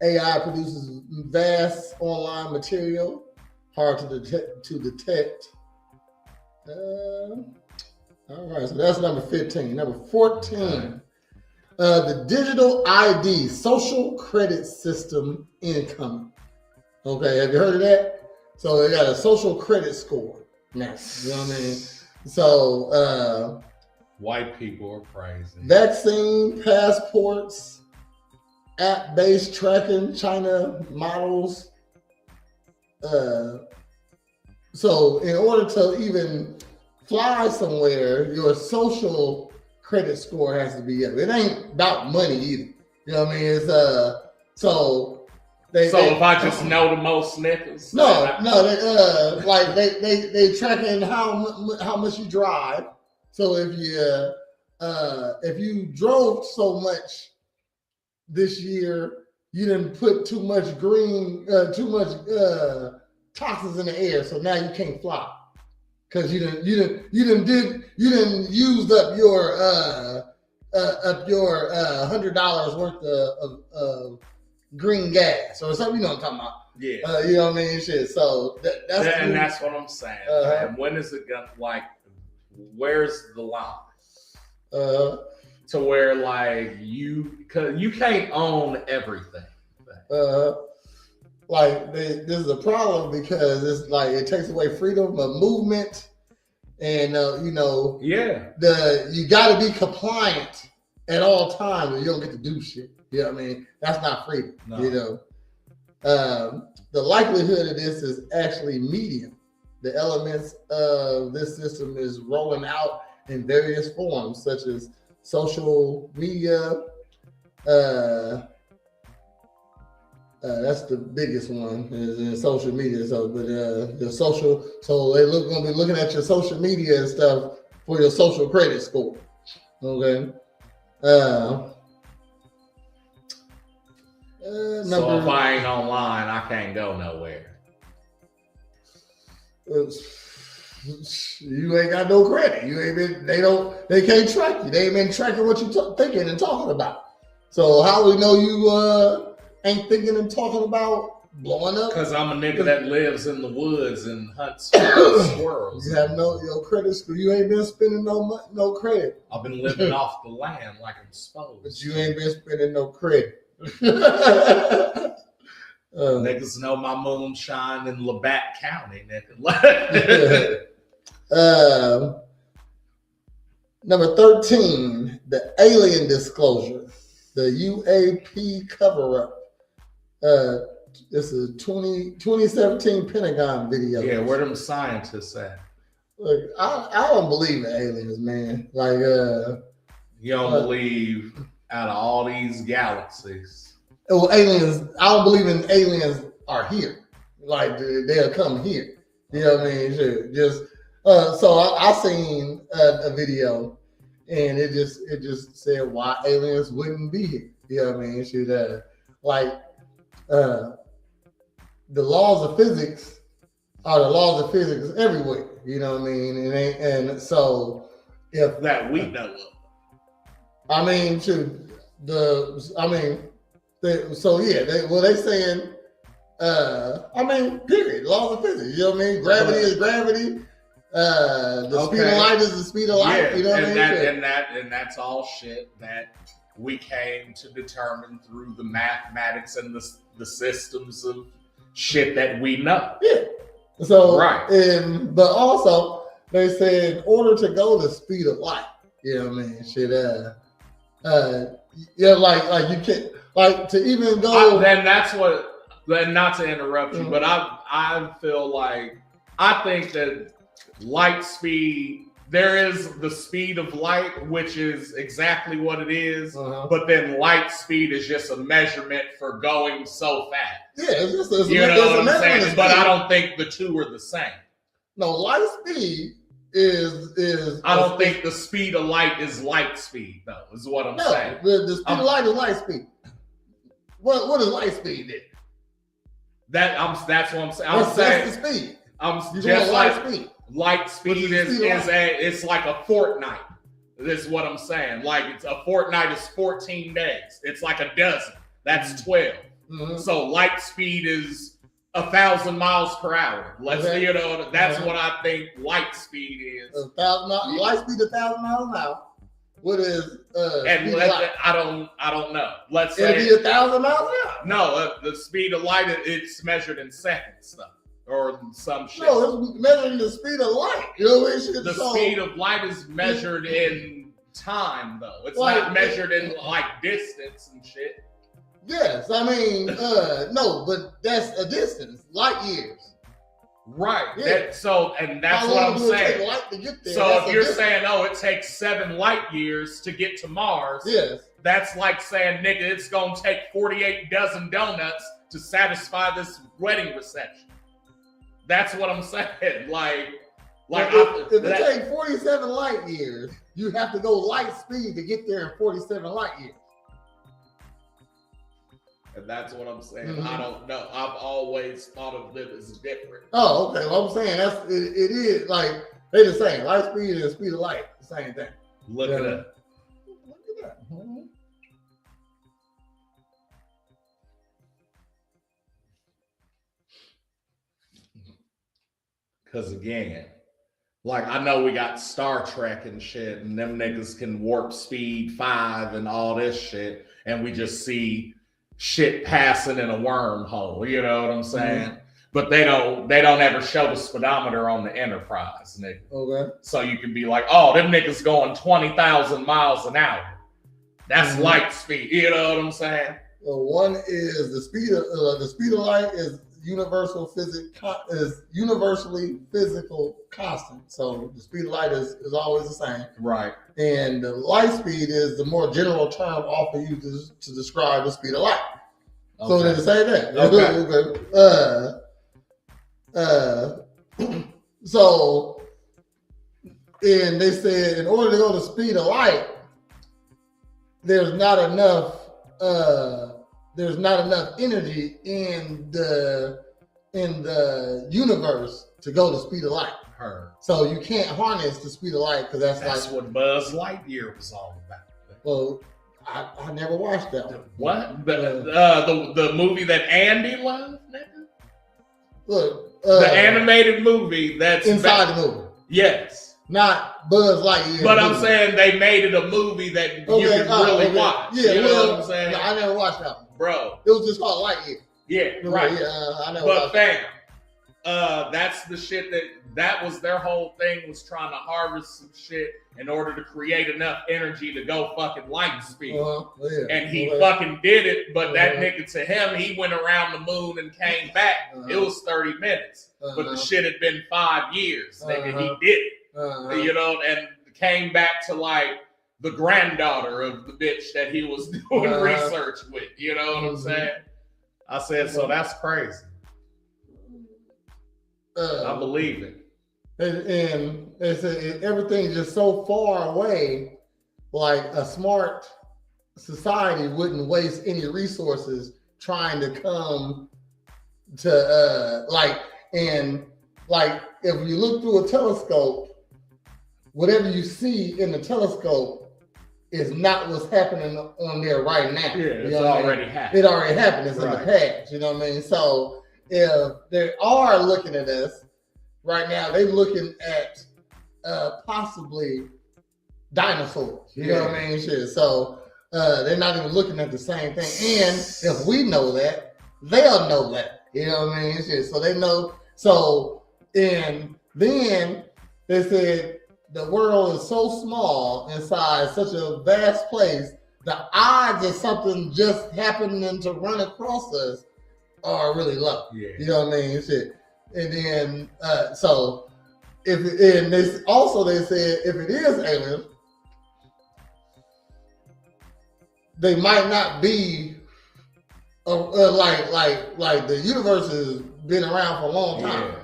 AI produces vast online material, hard to detect. All right, so that's number 15. Number 14, the digital ID, social credit system incoming. Okay, have you heard of that? So they got a social credit score now. You know what I mean? So white people are crazy. Vaccine passports, app-based tracking, China models. So in order to even fly somewhere, your social credit score has to be up. It ain't about money either. You know what I mean? It's so if I just know the most niggas. They tracking how much you drive. So if you drove so much this year, you didn't put too much toxins in the air, so now you can't fly because you didn't use up your $100 worth of green gas or something. You know what I'm talking about? Yeah. You know what I mean? Shit. So that's what I'm saying. And when is it gonna where's the line? To where cause you can't own everything. This is a problem because it's it takes away freedom of movement, and you got to be compliant at all times, or you don't get to do shit. You know what I mean? That's not freedom. No. You know, the likelihood of this is actually medium. The elements of this system is rolling out in various forms, such as social media. That's the biggest one is in social media. So, but the social, so gonna be looking at your social media and stuff for your social credit score. Okay. So if I ain't online, I can't go nowhere. You ain't got no credit. You ain't been. They can't track you. They ain't been tracking what you thinking and talking about. So how we know you ain't thinking and talking about blowing up? Because I'm a nigga that lives in the woods and hunts squirrels. You have your credit score. You ain't been spending no credit. I've been living off the land like I'm supposed. But you ain't been spending no credit. Niggas know my moonshine in Labatt County, nigga. Number 13, the alien disclosure, the UAP cover-up. This is a 2017 Pentagon video. Yeah, where them scientists at? Look, I don't believe in aliens, man. You don't believe out of all these galaxies? Well, aliens. I don't believe in aliens are here. They'll come here. You know what I mean? Sure. Just so I seen a video, and it just said why aliens wouldn't be here. You know what I mean? Should the laws of physics are the laws of physics everywhere. You know what I mean? And so if that we know of. I mean, they saying, period. Laws of physics. You know what I mean? Gravity is gravity. The speed of light is the speed of light. Yeah, you know what I mean? And that's all shit that we came to determine through the mathematics and the systems of shit that we know. Yeah. So right. But also they say in order to go the speed of light, you know what I mean? Shit. You can't to even go. Then not to interrupt you, but I feel I think that light speed, there is the speed of light, which is exactly what it is, but then light speed is just a measurement for going so fast. Yeah, it's just you know what I'm saying? But I don't think the two are the same. No, light speed is. I don't think the speed of light is light speed, though. Is what I'm saying. The speed of light is light speed. What is light speed then? That's what I'm saying. That's the speed. I'm just light speed. Light speed it's like a fortnight. This is what I'm saying. It's a fortnight is 14 days. It's like a dozen. That's 12. Mm-hmm. So light speed is 1,000 miles per hour. Let's you know that's what I think light speed is. 1,000 miles. Light speed 1,000 miles an hour. What is and I don't know. Let's say it'll be 1,000 miles an hour. No, the speed of light it's measured in seconds though. Or some shit. No, it's measuring the speed of light. You know what I mean? The speed of light is measured in time, though. It's not measured in like distance and shit. Yes, I mean, no, but that's a distance, light years. Right. Yeah. That's what I'm saying. Light to get there? So if you're saying, it takes 7 light years to get to Mars, yes, that's like saying, nigga, it's gonna take 48 dozen donuts to satisfy this wedding reception. That's what I'm saying. If it takes 47 light years, you have to go light speed to get there in 47 light years. And that's what I'm saying. Mm-hmm. I don't know. I've always thought of it as different. Oh, okay. Well, I'm saying it is like they're the same. Light speed and the speed of light, the same thing. Look at that. Look at that. Mm-hmm. Because again, I know we got Star Trek and shit, and them niggas can warp speed 5 and all this shit, and we just see shit passing in a wormhole. You know what I'm saying? Mm-hmm. But they don't ever show the speedometer on the Enterprise, nigga. Okay. So you can be like, oh, them niggas going 20,000 miles an hour. That's light speed. You know what I'm saying? Well, one is the speed of light is universally physical constant. So the speed of light is always the same. Right. And the light speed is the more general term often used to describe the speed of light. Okay. So they're the same thing. Okay. So, and they said in order to go to the speed of light, there's not enough energy in the universe to go the speed of light. So you can't harness the speed of light because that's what Buzz Lightyear was all about. Well, I never watched that one. What? The movie that Andy loved, nigga? Look, the animated movie that's inside the movie. Yes. Not Buzz Lightyear. But I'm saying they made it a movie that you can really watch. Yeah, you know what I'm saying? I never watched that one. Bro. It was just called Lightyear. Yeah, right. Yeah, I never watched that. That's the shit that was their whole thing, was trying to harvest some shit in order to create enough energy to go fucking light speed. Yeah. And he fucking did it, but that nigga, to him, he went around the moon and came back. It was 30 minutes. But the shit had been 5 years, nigga. He did it. You know, and came back to the granddaughter of the bitch that he was doing research with. You know what I'm saying? I said, so that's crazy. I believe it. And they said everything's just so far away, like a smart society wouldn't waste any resources trying to come to if you look through a telescope, whatever you see in the telescope is not what's happening on there right now. Yeah, it's already happened. It already happened. It's in the past. You know what I mean? So if they are looking at us right now, they're looking at possibly dinosaurs. You know what I mean? Shit. So they're not even looking at the same thing. And if we know that, they'll know that. You know what I mean? Shit. So they know. So and then they said, the world is so small inside such a vast place, the odds of something just happening to run across us are really low. Yeah. You know what I mean? Shit. And then, they said if it is alien, they might not be like the universe has been around for a long time,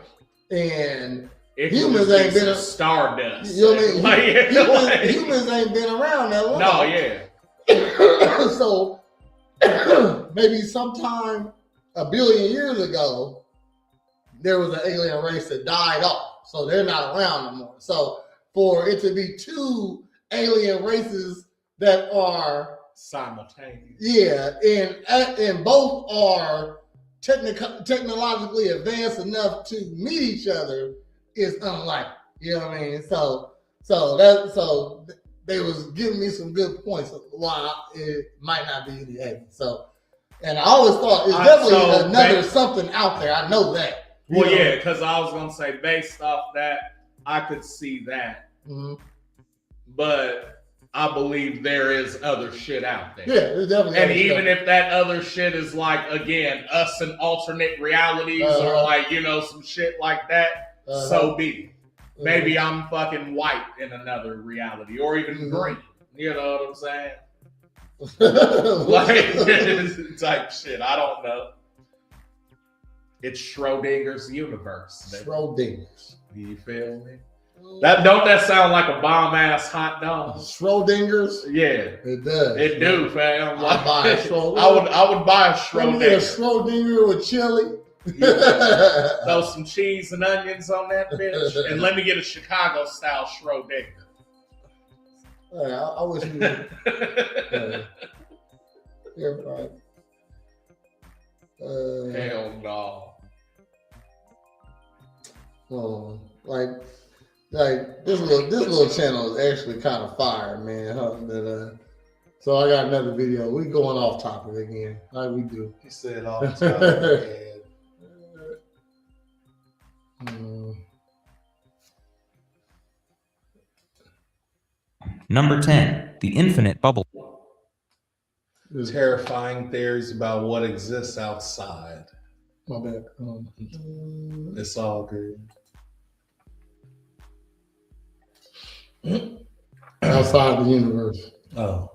and humans ain't been stardust. You know what I mean? Humans ain't been around that long. No, yeah. So maybe sometime 1 billion years ago, there was an alien race that died off. So they're not around no more. So for it to be 2 alien races that are simultaneous. Yeah, and both are technologically advanced enough to meet each other is unlikely. You know what I mean? So they was giving me some good points of why it might not be any aliens. So, and I always thought it's definitely another something out there. I know that. Well, yeah, because I was gonna say based off that, I could see that, but I believe there is other shit out there. Yeah, there's definitely. And even if that other shit is like, again, us in alternate realities or like, you know, some shit like that, so be it. Maybe I'm fucking white in another reality or even green. You know what I'm saying? Like, type shit. I don't know. It's Schrodinger's universe. Schrodinger's. You feel me? Don't sound like a bomb ass hot dog? Schrodinger's? Yeah. It does. It do, fam. I'd buy a Schrodinger. I would buy a Schrodinger. Let me get a Schrodinger with chili. Throw some cheese and onions on that bitch. And let me get a Chicago style Schrodinger. I wish you would. Yeah, right. Hell no. Oh, like this little channel is actually kind of fire, man. So I got another video. We going off topic again, like we do. You said off topic. Number 10, the infinite bubble. Terrifying theories about what exists outside. My bad. It's all good. Outside the universe. Oh.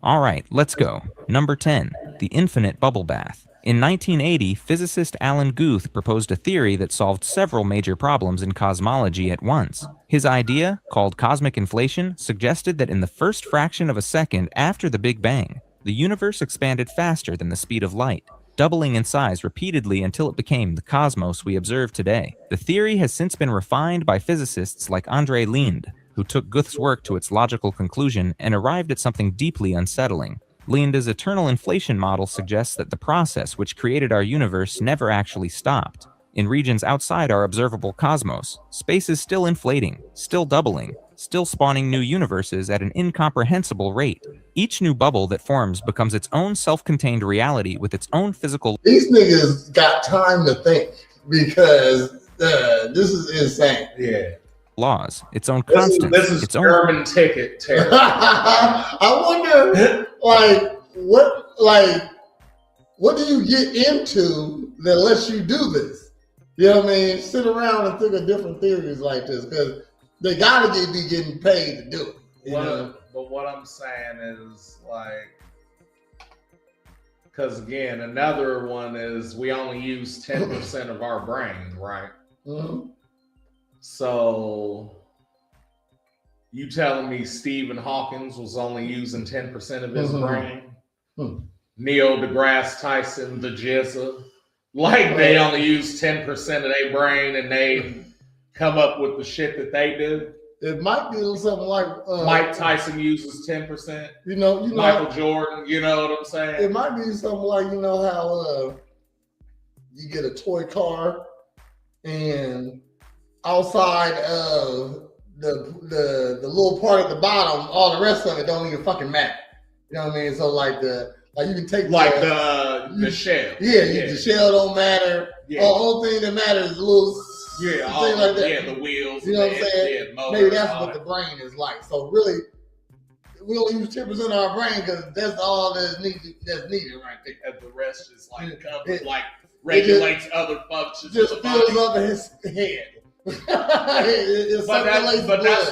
All right, let's go. Number 10, the infinite bubble bath. In 1980, physicist Alan Guth proposed a theory that solved several major problems in cosmology at once. His idea, called cosmic inflation, suggested that in the first fraction of a second after the Big Bang, the universe expanded faster than the speed of light, doubling in size repeatedly until it became the cosmos we observe today. The theory has since been refined by physicists like Andre Linde, who took Guth's work to its logical conclusion and arrived at something deeply unsettling. Linde's eternal inflation model suggests that the process which created our universe never actually stopped. In regions outside our observable cosmos, space is still inflating, still doubling, still spawning new universes at an incomprehensible rate. Each new bubble that forms becomes its own self-contained reality with its own physical... These niggas got time to think because this is insane. Yeah. laws, its own constants. This is its German own... ticket terror. I wonder, what do you get into that lets you do this? You know what I mean? Sit around and think of different theories like this because they gotta be getting paid to do it. But what I'm saying is because again, another one is we only use 10% of our brain, right? Mm-hmm. So you telling me Stephen Hawkins was only using 10% of his brain? Mm-hmm. Neil deGrasse Tyson, the Jizza, they only use 10% of their brain and they come up with the shit that they do. It might be something like Mike Tyson uses 10%. You know, Michael Jordan. You know what I'm saying? It might be something like how you get a toy car and outside of the little part at the bottom, all the rest of it don't even fucking matter. You know what I mean? So you can take the shell. Yeah, the shell don't matter. Yeah. The whole thing that matters is a little thing like that. Yeah, the wheels. You know what I'm saying? Motor, maybe that's what the brain is like. So really, we only use 10% of our brain because that's all that's needed right there. And the rest is covers, regulates other functions. Just of the fills body. up his head. But that's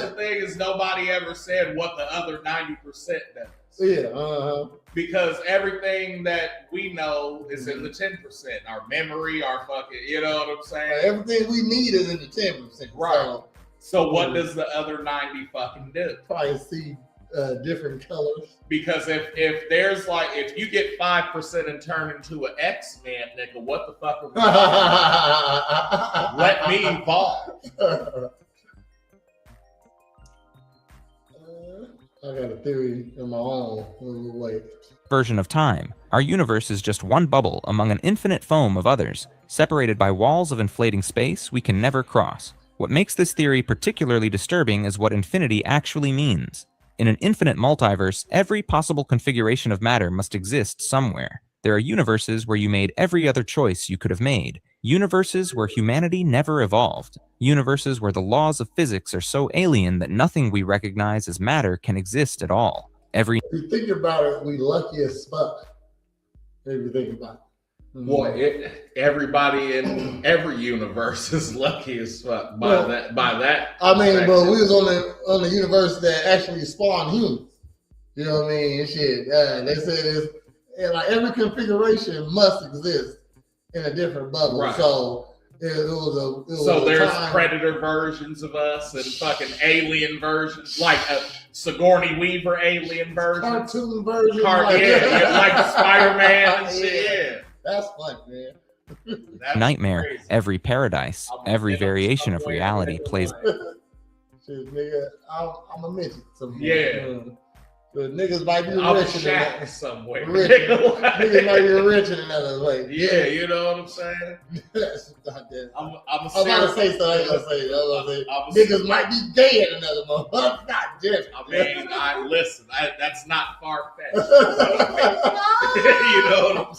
the thing is nobody ever said what the other 90% does. Yeah. Because everything that we know is in the 10%. Our memory, our fucking, you know what I'm saying? Everything we need is in the 10%. Right. So what does the other 90 fucking do? Probably see different colors. Because if there's if you get 5% and turn into an X-Man, nigga, what the fuck are we Let me evolve. I got a theory in my own way. Version of time. Our universe is just one bubble among an infinite foam of others, separated by walls of inflating space we can never cross. What makes this theory particularly disturbing is what infinity actually means. In an infinite multiverse, every possible configuration of matter must exist somewhere. There are universes where you made every other choice you could have made. Universes where humanity never evolved. Universes where the laws of physics are so alien that nothing we recognize as matter can exist at all. If you think about it, we lucky as fuck. If you think about it. Boy, everybody in every universe is lucky as fuck by that. I mean, but we was on the universe that actually spawned humans. You know what I mean? Shit. They said like every configuration must exist in a different bubble. Right. So there's predator versions of us and fucking alien versions, like a Sigourney Weaver alien version, cartoon version, like the Spider-Man and shit. Yeah. That's funny, man. Nightmare, crazy. every paradise, every variation of reality plays. Shit, nigga, I'm a midget. Yeah. The niggas might be I'm rich in Shaq that. somewhere. Niggas might be rich in another way. Yeah, you know what I'm saying? That's goddamn. I'm I was about to say so. I was gonna say niggas might be gay in another motherfucker. God damn it. I mean, listen, that's not far fetched. You know what I'm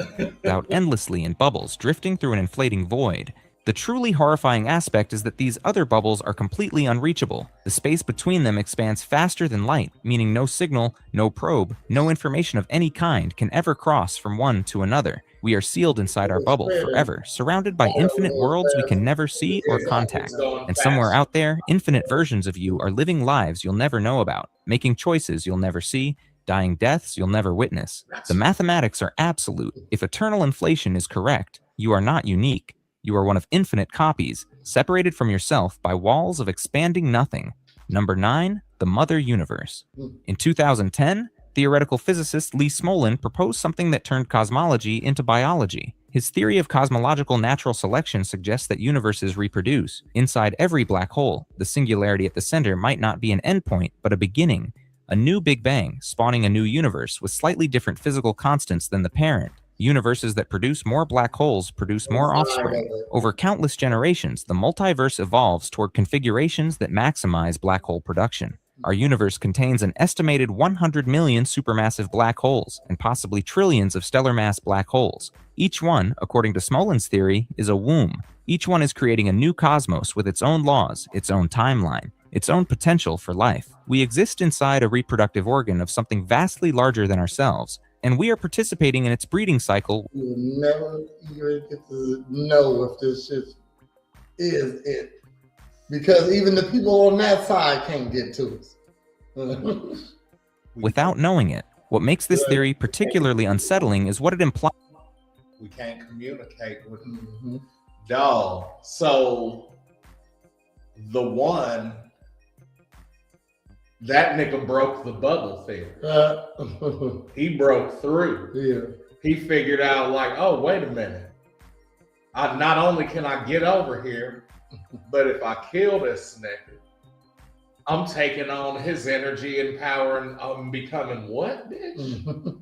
saying? Out endlessly in bubbles drifting through an inflating void. The truly horrifying aspect is that these other bubbles are completely unreachable. The space between them expands faster than light, meaning no signal, no probe, no information of any kind can ever cross from one to another. We are sealed inside our bubble forever, surrounded by infinite worlds we can never see or contact. And somewhere out there, infinite versions of you are living lives you'll never know about, making choices you'll never see, dying deaths you'll never witness. The mathematics are absolute. If eternal inflation is correct, you are not unique. You are one of infinite copies, separated from yourself by walls of expanding nothing. Number 9, the Mother Universe. In 2010, theoretical physicist Lee Smolin proposed something that turned cosmology into biology. His theory of cosmological natural selection suggests that universes reproduce. Inside every black hole, the singularity at the center might not be an endpoint, but a beginning. A new Big Bang, spawning a new universe with slightly different physical constants than the parent. Universes that produce more black holes produce more offspring. Over countless generations, the multiverse evolves toward configurations that maximize black hole production. Our universe contains an estimated 100 million supermassive black holes and possibly trillions of stellar mass black holes. Each one, according to Smolin's theory, is a womb. Each one is creating a new cosmos with its own laws, its own timeline, its own potential for life. We exist inside a reproductive organ of something vastly larger than ourselves, and we are participating in its breeding cycle. You will never even get to know if this shit is it. Because even the people on that side can't get to us. Without knowing it. What makes this theory particularly unsettling is what it implies. We can't communicate with them. Dog. So the one, that nigga broke the bubble theory. He broke through. Yeah. He figured out like, oh, wait a minute. Not only can I get over here, but if I kill this nigga, I'm taking on his energy and power and I'm becoming what, bitch?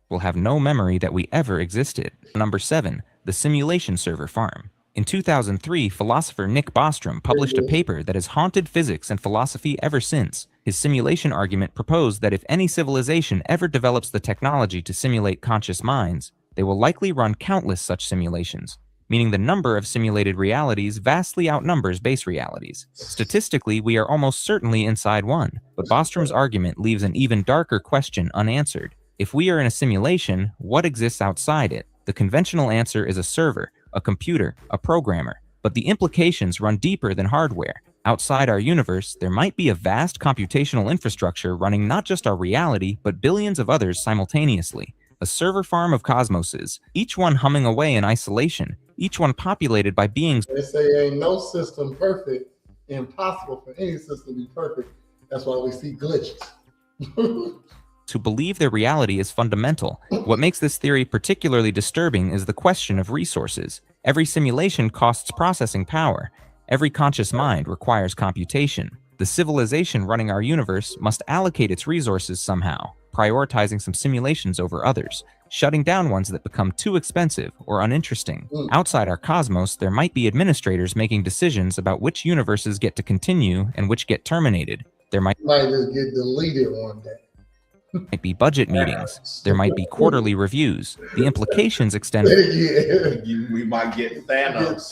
Will have no memory that we ever existed. Number 7, the simulation server farm. In 2003, philosopher Nick Bostrom published a paper that has haunted physics and philosophy ever since. His simulation argument proposed that if any civilization ever develops the technology to simulate conscious minds, they will likely run countless such simulations, meaning the number of simulated realities vastly outnumbers base realities. Statistically, we are almost certainly inside one, but Bostrom's argument leaves an even darker question unanswered. If we are in a simulation, what exists outside it? The conventional answer is a server, a computer, a programmer, but the implications run deeper than hardware. Outside our universe, there might be a vast computational infrastructure running not just our reality, but billions of others simultaneously. A server farm of cosmoses, each one humming away in isolation, each one populated by beings. They say ain't no system perfect, impossible for any system to be perfect. That's why we see glitches. To believe their reality is fundamental. What makes this theory particularly disturbing is the question of resources. Every simulation costs processing power. Every conscious mind requires computation. The civilization running our universe must allocate its resources somehow, prioritizing some simulations over others, shutting down ones that become too expensive or uninteresting. Outside our cosmos, there might be administrators making decisions about which universes get to continue and which get terminated. There might just get deleted one day. be budget meetings. There might be quarterly reviews. The implications extend. We might get Thanos.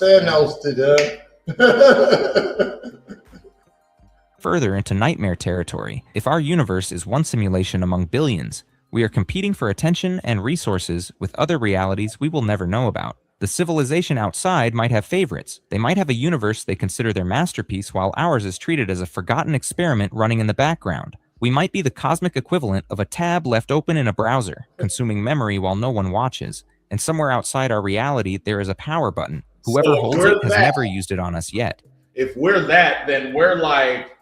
Further into nightmare territory. If our universe is one simulation among billions, we are competing for attention and resources with other realities we will never know about. The civilization outside might have favorites. They might have a universe they consider their masterpiece, while ours is treated as a forgotten experiment running in the background. We might be the cosmic equivalent of a tab left open in a browser, consuming memory while no one watches. And somewhere outside our reality, there is a power button. Whoever holds it has never used it on us yet. If we're that, then we're like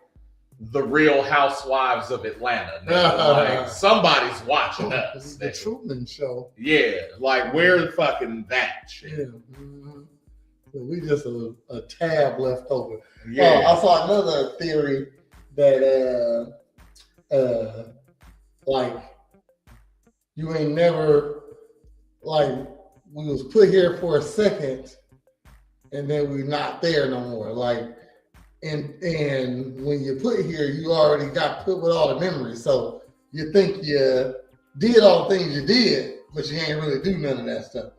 the Real Housewives of Atlanta. Like somebody's watching us. The Truman Show. Yeah, like we're fucking that shit. Yeah. Mm-hmm. So we just a tab left over. Yeah. I saw another theory that like you ain't never, like, we was put here for a second and then we're not there no more. Like, and when you put here, you already got put with all the memories. So you think you did all the things you did, but you ain't really do none of that stuff.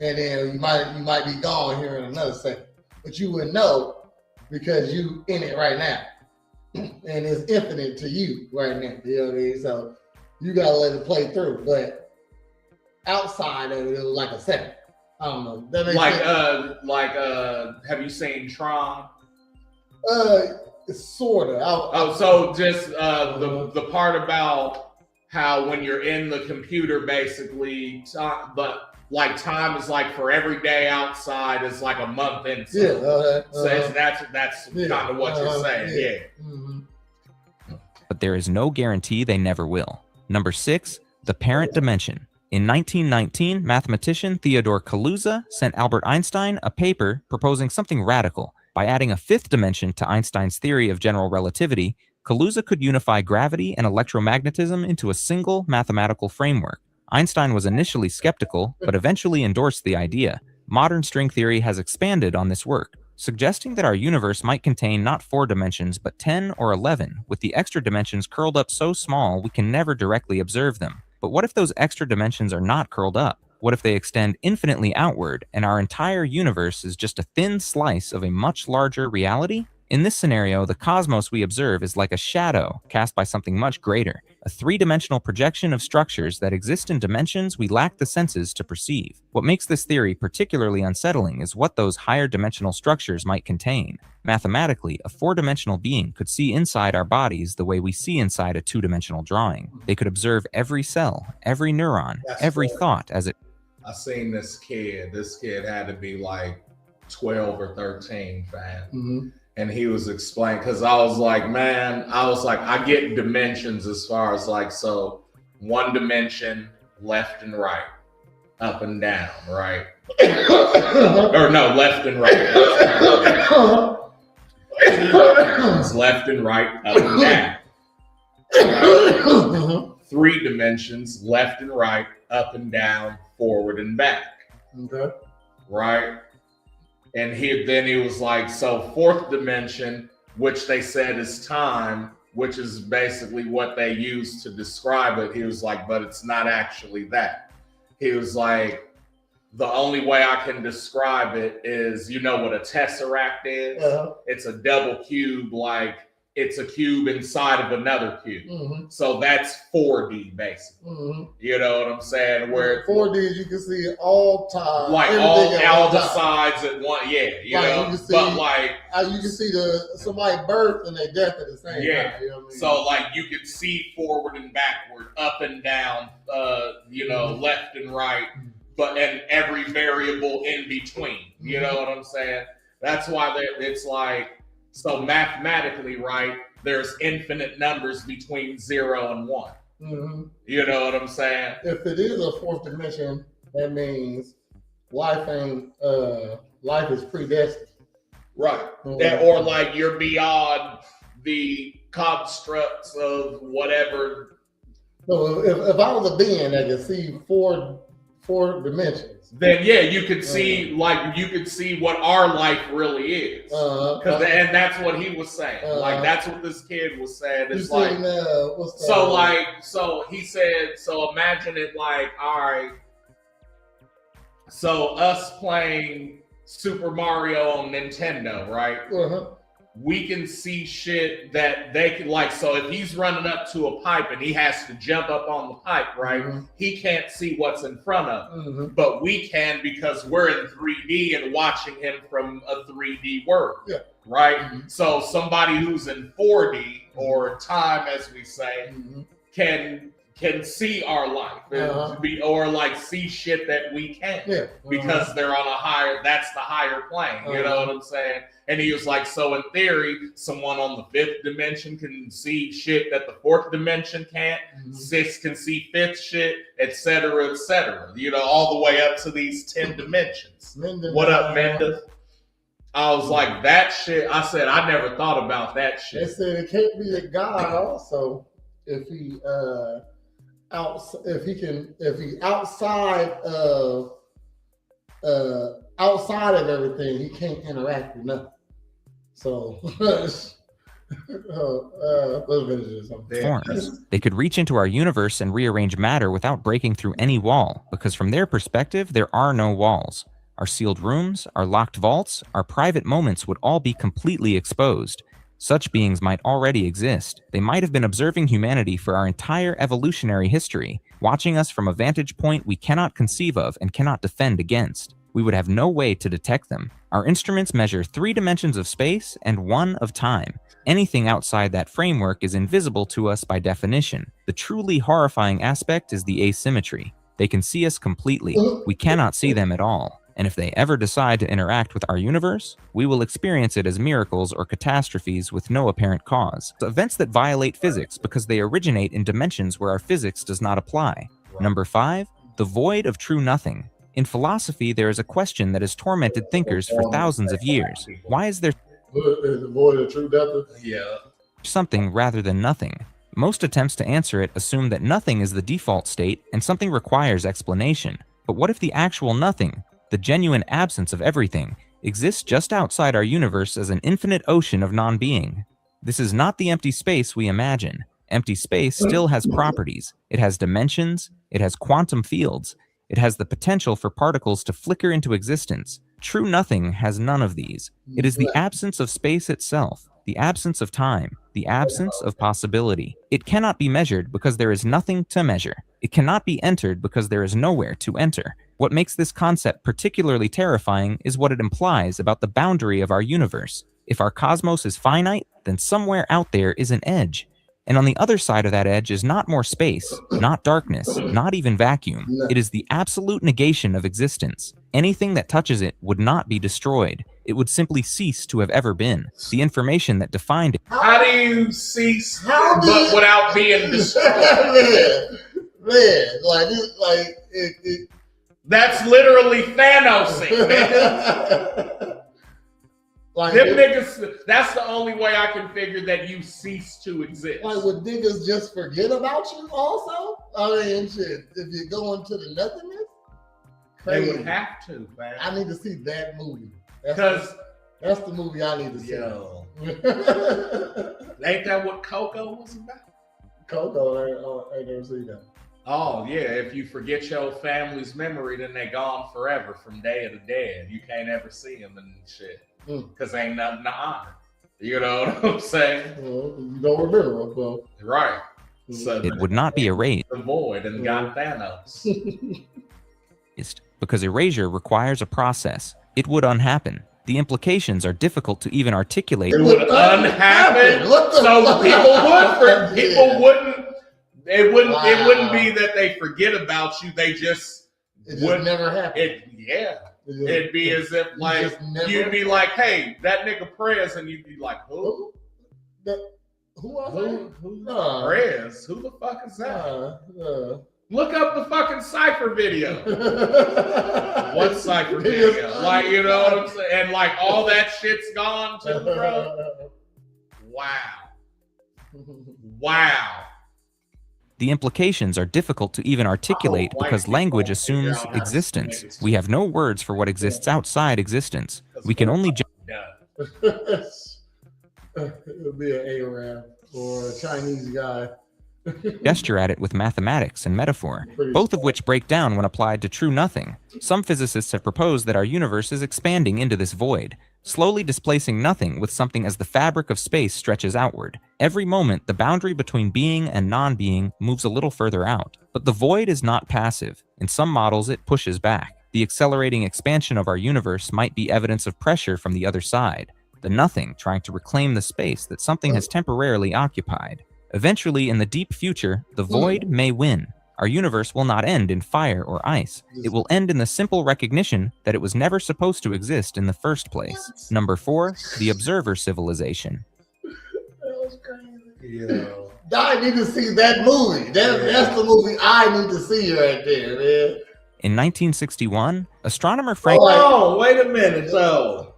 And then you might be gone here in another second, but you wouldn't know because you in it right now. And it's infinite to you right now. You know what I mean? So you gotta let it play through. But outside of it, it was like a second. I don't know. That makes sense. Have you seen Tron? Sorta. So just the part about how when you're in the computer, basically, time is like for every day outside is like a month inside. So that's kind of what you're saying. Yeah. Mm-hmm. But there is no guarantee they never will. Number 6, the parent dimension. In 1919, mathematician Theodore Kaluza sent Albert Einstein a paper proposing something radical. By adding a 5th dimension to Einstein's theory of general relativity, Kaluza could unify gravity and electromagnetism into a single mathematical framework. Einstein was initially skeptical, but eventually endorsed the idea. Modern string theory has expanded on this work, suggesting that our universe might contain not 4 dimensions, but 10 or 11, with the extra dimensions curled up so small we can never directly observe them. But what if those extra dimensions are not curled up? What if they extend infinitely outward, and our entire universe is just a thin slice of a much larger reality? In this scenario, the cosmos we observe is like a shadow cast by something much greater, a 3-dimensional projection of structures that exist in dimensions we lack the senses to perceive. What makes this theory particularly unsettling is what those higher dimensional structures might contain. Mathematically, a 4-dimensional being could see inside our bodies the way we see inside a 2-dimensional drawing. They could observe every cell, every neuron, every thought as it... I seen this kid. This kid had to be like 12 or 13, fam. Mm-hmm. And he was explaining, because I was like, I get dimensions as far as like, so 1 dimension, left and right, up and down, right? Or no, left and right. It's left and right, up and down. Right? 3 dimensions, left and right, up and down, forward and back. Okay. Right? And he was like, so 4th dimension, which they said is time, which is basically what they use to describe it. He was like, but it's not actually that. He was like, the only way I can describe it is, you know what a tesseract is? Uh-huh. It's a double cube, like it's a cube inside of another cube. Mm-hmm. So that's 4D basically. Mm-hmm. You know what I'm saying? Where 4D, you can see all time, like all the sides at one, yeah. You like, know, you can see, but like you can see somebody's birth and their death at the same time. You know what I mean? So like you can see forward and backward, up and down, left and right, but and every variable in between. You know what I'm saying? That's why it's like, so mathematically, right, there's infinite numbers between 0 and 1. Mm-hmm. You know what I'm saying? If it is a 4th dimension, that means life is predestined. Right. Mm-hmm. Or like you're beyond the constructs of whatever. So if I was a being that could see four dimensions, then yeah, you could see you could see what our life really is. And that's what he was saying. Like that's what this kid was saying. It's like so he said, so imagine it like, all right, so us playing Super Mario on Nintendo, right? We can see shit that they can, like, so if he's running up to a pipe and he has to jump up on the pipe, right? He can't see what's in front of him. But we can, because we're in 3D and watching him from a 3D world, right? So somebody who's in 4D or time, as we say, can see our life or like see shit that we can't because they're on a higher, that's the higher plane, you know what I'm saying? And he was like, so in theory, someone on the 5th dimension can see shit that the 4th dimension can't, 6th can see 5th shit, etc., you know, all the way up to these 10 dimensions. What up, Menda? I was like, that shit, I said, I never thought about that shit. They said it can't be a god also if he outside of everything, he can't interact with nothing. So forms. They could reach into our universe and rearrange matter without breaking through any wall, because from their perspective, there are no walls. Our sealed rooms, our locked vaults, our private moments would all be completely exposed. Such beings might already exist. They might have been observing humanity for our entire evolutionary history, watching us from a vantage point we cannot conceive of and cannot defend against. We would have no way to detect them. Our instruments measure 3 dimensions of space and 1 of time. Anything outside that framework is invisible to us by definition. The truly horrifying aspect is the asymmetry. They can see us completely. We cannot see them at all. And if they ever decide to interact with our universe, we will experience it as miracles or catastrophes with no apparent cause. Events that violate physics because they originate in dimensions where our physics does not apply. Number 5, the void of true nothing. In philosophy, there is a question that has tormented thinkers for thousands of years. Why is there the void of true nothing? something rather than nothing? Most attempts to answer it assume that nothing is the default state and something requires explanation. But what if the actual nothing, the genuine absence of everything, exists just outside our universe as an infinite ocean of non-being? This is not the empty space we imagine. Empty space still has properties. It has dimensions, it has quantum fields, it has the potential for particles to flicker into existence. True nothing has none of these. It is the absence of space itself, the absence of time, the absence of possibility. It cannot be measured because there is nothing to measure. It cannot be entered because there is nowhere to enter. What makes this concept particularly terrifying is what it implies about the boundary of our universe. If our cosmos is finite, then somewhere out there is an edge. And on the other side of that edge is not more space, not darkness, not even vacuum. It is the absolute negation of existence. Anything that touches it would not be destroyed. It would simply cease to have ever been. The information that defined it. How do you cease without being destroyed? That's literally Thanosing, nigga. Them niggas, that's the only way I can figure that you cease to exist. Like, would niggas just forget about you also? I mean, shit, if you go into the nothingness? Crazy. They would have to, man. I need to see that movie. That's the movie I need to see. Yo. Ain't that what Coco was about? Coco, I ain't never seen that. Oh, yeah, if you forget your family's memory, then they gone forever from day to day. You can't ever see them and shit. Because ain't nothing to honor. You know what I'm saying? Well, you don't remember, well. Right. So It would not be erased. The void and got Thanos. Because erasure requires a process. It would unhappen. The implications are difficult to even articulate. It would unhappen. So people wouldn't. It wouldn't be that they forget about you. They just would never happen. It'd be as if like you'd be like, "Hey, that nigga Prez," and you'd be like, "Who? Prez? Who the fuck is that?" Look up the fucking Cypher video. What Cypher video? Like, you know what I'm saying? And like all that shit's gone too, bro. Wow. Wow. The implications are difficult to even articulate because language assumes existence. We have no words for what exists outside existence. We can only It'll be an Arab or a Chinese guy. gesture at it with mathematics and metaphor, both of which break down when applied to true nothing. Some physicists have proposed that our universe is expanding into this void, slowly displacing nothing with something as the fabric of space stretches outward. Every moment, the boundary between being and non-being moves a little further out. But the void is not passive. In some models, it pushes back. The accelerating expansion of our universe might be evidence of pressure from the other side, the nothing trying to reclaim the space that something has temporarily occupied. Eventually, in the deep future, the void may win. Our universe will not end in fire or ice. It will end in the simple recognition that it was never supposed to exist in the first place. Number 4, the Observer Civilization. That was crazy. Yeah. I need to see that movie. That's the movie I need to see right there, man. In 1961, astronomer Frank... Oh, wait a minute, though.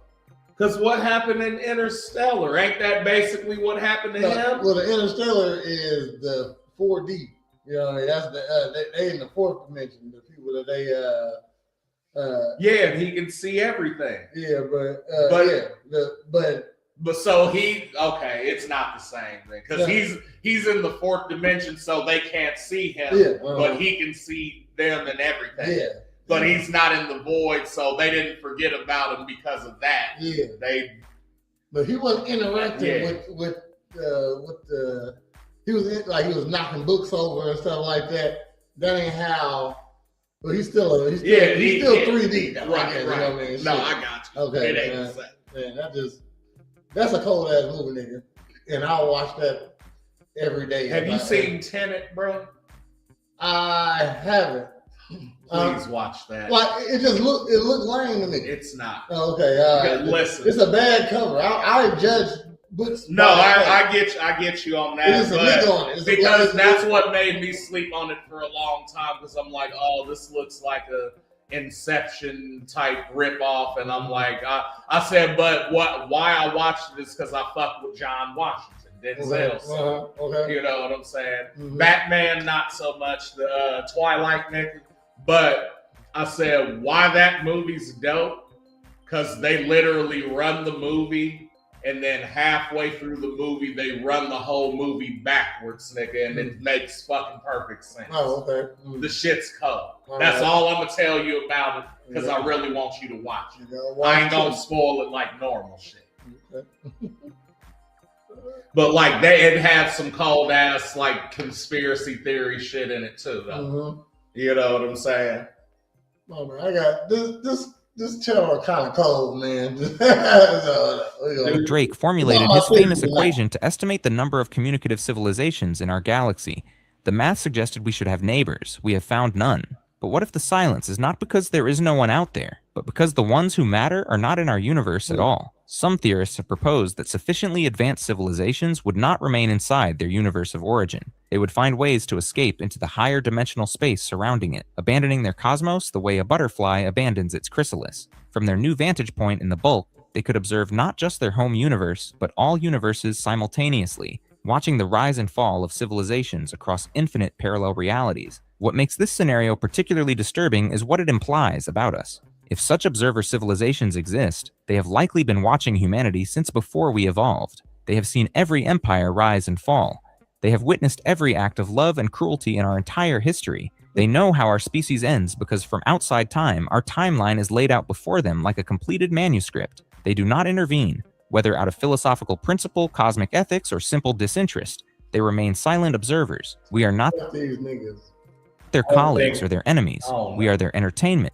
Because what happened in Interstellar? Ain't that basically what happened to him? Well, the Interstellar is the 4D. You know, that's the they in the fourth dimension. The people that yeah, he can see everything. Yeah, but so it's not the same thing because he's in the fourth dimension, so they can't see him. Yeah, but he can see them and everything. Yeah. But he's not in the void, so they didn't forget about him because of that. Yeah. But he wasn't interacting with the. He was knocking books over and stuff like that. That ain't how. But he's still 3D. Right. You know what I mean? No, I got you. Okay. It ain't the same. Man, that's a cold ass movie, nigga. And I'll watch that every day. Have you seen Tenet, bro? I haven't. Please watch that. Like it looked lame to me. It's not. Okay, listen. It's a bad cover. I judge books. No, I get you on that. It's a lick on it. Because that's what made me sleep on it for a long time. Because I'm like, oh, this looks like a Inception type ripoff, and I'm like, I said, but why I watched this because I fucked with John Washington. Denzel. Okay. You know what I'm saying? Mm-hmm. Batman, not so much. The Twilight nigga. But I said, why that movie's dope? Because they literally run the movie, and then halfway through the movie, they run the whole movie backwards, nigga, and it makes fucking perfect sense. Oh, okay. Mm-hmm. The shit's cold. That's all I'm going to tell you about it, because I really want you to watch it. I ain't going to spoil it like normal shit. Okay. But like it had some cold ass like conspiracy theory shit in it too, though. Mm-hmm. You know what I'm saying? Oh man, I got this channel kind of cold, man. Drake formulated his famous equation to estimate the number of communicative civilizations in our galaxy. The math suggested we should have neighbors. We have found none. But what if the silence is not because there is no one out there, but because the ones who matter are not in our universe at all? Some theorists have proposed that sufficiently advanced civilizations would not remain inside their universe of origin. They would find ways to escape into the higher dimensional space surrounding it, abandoning their cosmos the way a butterfly abandons its chrysalis. From their new vantage point in the bulk, they could observe not just their home universe, but all universes simultaneously, watching the rise and fall of civilizations across infinite parallel realities. What makes this scenario particularly disturbing is what it implies about us. If such observer civilizations exist, they have likely been watching humanity since before we evolved. They have seen every empire rise and fall. They have witnessed every act of love and cruelty in our entire history. They know how our species ends because from outside time, our timeline is laid out before them like a completed manuscript. They do not intervene, whether out of philosophical principle, cosmic ethics, or simple disinterest. They remain silent observers. We are not their colleagues or their enemies. We are their entertainment.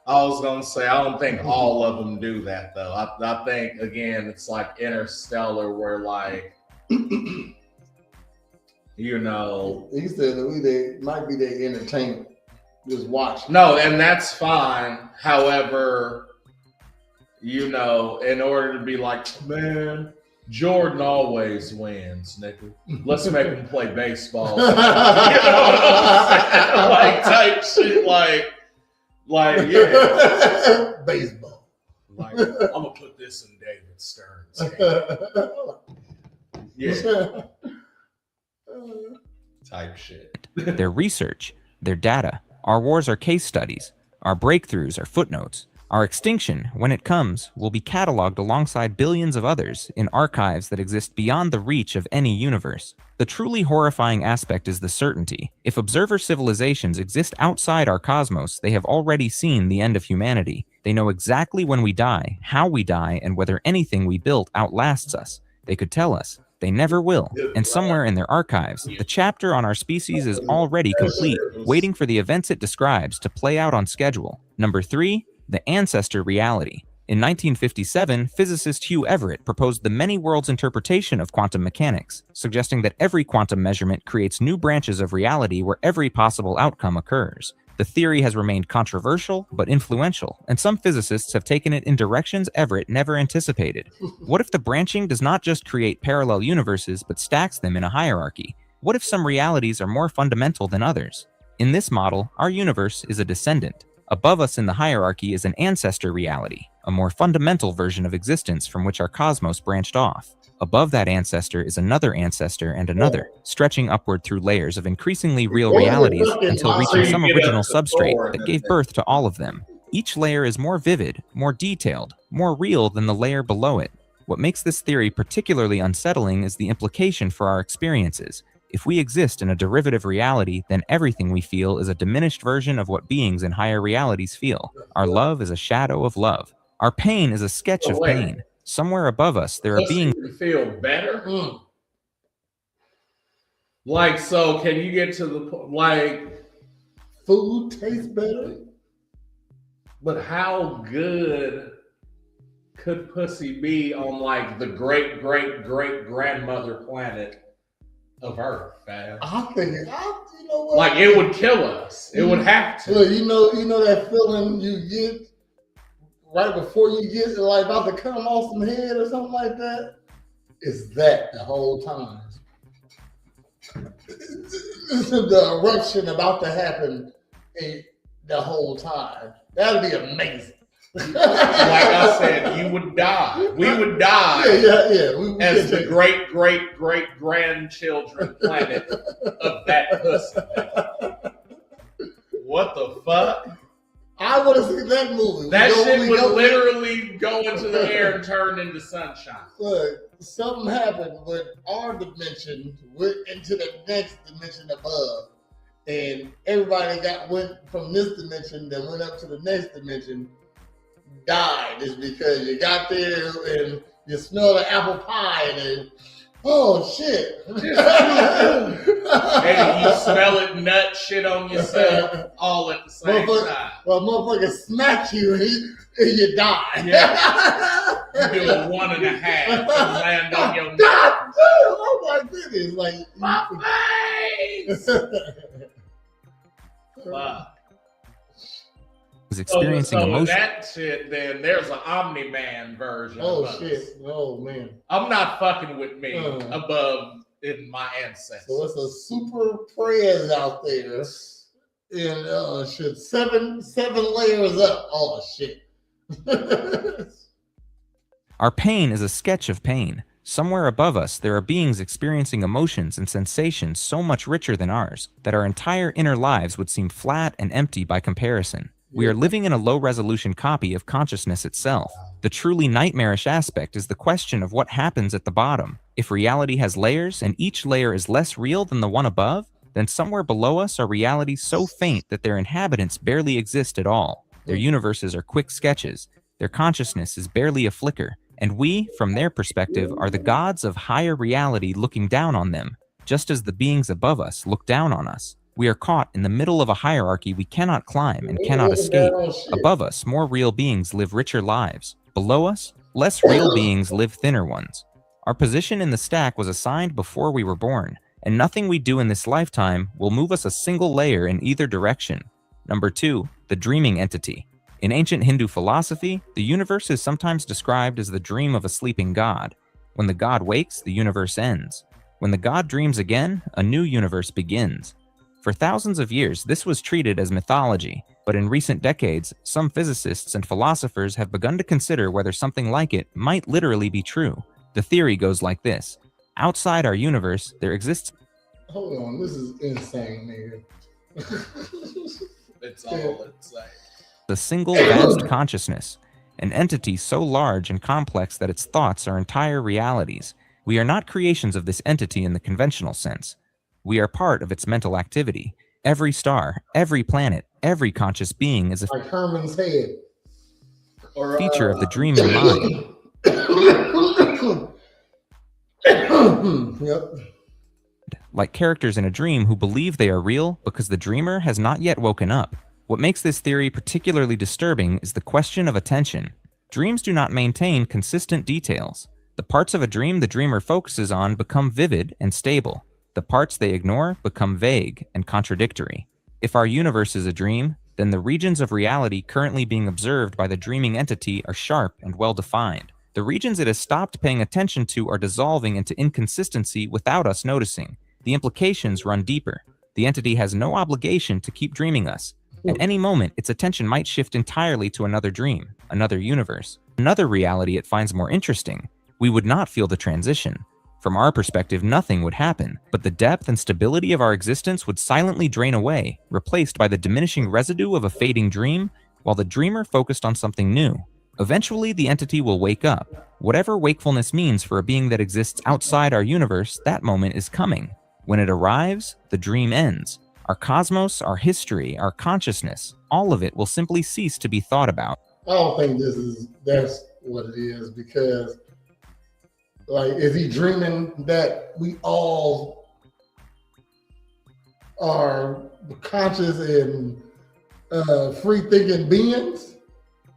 I was going to say, I don't think all of them do that, though. I think, again, it's like Interstellar where, like, you know. He said that they might be their entertainment. Just watch. No, and that's fine. However, you know, in order to be like, man, Jordan always wins, nigga. Let's make him play baseball. You know what I'm saying? Like, type shit, like, yeah. Baseball. Like, I'm going to put this in David Stern's game. Yeah. type shit. Their research, their data. Our wars are case studies. Our breakthroughs are footnotes. Our extinction, when it comes, will be cataloged alongside billions of others in archives that exist beyond the reach of any universe. The truly horrifying aspect is the certainty. If observer civilizations exist outside our cosmos, they have already seen the end of humanity. They know exactly when we die, how we die, and whether anything we built outlasts us. They could tell us. They never will. And somewhere in their archives, the chapter on our species is already complete, waiting for the events it describes to play out on schedule. Number 3, the ancestor reality. In 1957, physicist Hugh Everett proposed the many worlds interpretation of quantum mechanics, suggesting that every quantum measurement creates new branches of reality where every possible outcome occurs. The theory has remained controversial but influential, and some physicists have taken it in directions Everett never anticipated. What if the branching does not just create parallel universes but stacks them in a hierarchy? What if some realities are more fundamental than others? In this model, our universe is a descendant. Above us in the hierarchy is an ancestor reality, a more fundamental version of existence from which our cosmos branched off. Above that ancestor is another ancestor and another, stretching upward through layers of increasingly real realities until reaching some original substrate that gave birth to all of them. Each layer is more vivid, more detailed, more real than the layer below it. What makes this theory particularly unsettling is the implication for our experiences. If we exist in a derivative reality, then everything we feel is a diminished version of what beings in higher realities feel. Our love is a shadow of love. Our pain is a sketch of pain. Somewhere above us, there are beings you feel better. Like, so can you get to the like food tastes better? But how good could pussy be on like the great grandmother planet of Earth, man? I think you know what? Like it would kill us. It would have to. Look, you know that feeling you get right before you get like about to come off some head or something like that? It's that the whole time. This is the eruption about to happen the whole time. That'd be amazing. Like I said, you would die. We would die. Yeah. As the great grandchildren planet of that pussy. What the fuck? I want to see that movie. That shit would literally go into the air and turn into sunshine. Look, something happened with our dimension, went into the next dimension above, and everybody went from this dimension that went up to the next dimension died just because you got there and you smell the apple pie and then, oh shit. And you smell it, nut shit on yourself all at the same time. Well, motherfucker smack you and you die. Yeah. You do a 1.5 and land on your neck. God damn, oh my goodness. Like, my face! Fuck. experiencing so emotion. That shit, then there's an Omni-Man version. Oh shit! Oh man! I'm not fucking with me above in my ancestors. So it's a super Prez out there, and shit, seven layers up. Oh shit! Our pain is a sketch of pain. Somewhere above us, there are beings experiencing emotions and sensations so much richer than ours that our entire inner lives would seem flat and empty by comparison. We are living in a low-resolution copy of consciousness itself. The truly nightmarish aspect is the question of what happens at the bottom. If reality has layers, and each layer is less real than the one above, then somewhere below us are realities so faint that their inhabitants barely exist at all. Their universes are quick sketches. Their consciousness is barely a flicker. And we, from their perspective, are the gods of higher reality looking down on them, just as the beings above us look down on us. We are caught in the middle of a hierarchy we cannot climb and cannot escape. Above us, more real beings live richer lives. Below us, less real beings live thinner ones. Our position in the stack was assigned before we were born, and nothing we do in this lifetime will move us a single layer in either direction. Number 2, the dreaming entity. In ancient Hindu philosophy, the universe is sometimes described as the dream of a sleeping god. When the god wakes, the universe ends. When the god dreams again, a new universe begins. For thousands of years, this was treated as mythology, but in recent decades, some physicists and philosophers have begun to consider whether something like it might literally be true. The theory goes like this. Outside our universe, there exists hold on, this is insane, nigga. It's all insane. The single vast consciousness, an entity so large and complex that its thoughts are entire realities. We are not creations of this entity in the conventional sense. We are part of its mental activity. Every star, every planet, every conscious being is a Like Herman's head. Or, feature of the dreaming mind. Yep. Like characters in a dream who believe they are real because the dreamer has not yet woken up. What makes this theory particularly disturbing is the question of attention. Dreams do not maintain consistent details. The parts of a dream the dreamer focuses on become vivid and stable. The parts they ignore become vague and contradictory. If our universe is a dream, then the regions of reality currently being observed by the dreaming entity are sharp and well-defined. The regions it has stopped paying attention to are dissolving into inconsistency without us noticing. The implications run deeper. The entity has no obligation to keep dreaming us. At any moment, its attention might shift entirely to another dream, another universe, another reality it finds more interesting. We would not feel the transition. From our perspective, nothing would happen, but the depth and stability of our existence would silently drain away, replaced by the diminishing residue of a fading dream, while the dreamer focused on something new. Eventually, the entity will wake up. Whatever wakefulness means for a being that exists outside our universe, that moment is coming. When it arrives, the dream ends. Our cosmos, our history, our consciousness, all of it will simply cease to be thought about. I don't think that's what it is, because like, is he dreaming that we all are conscious and free thinking beings?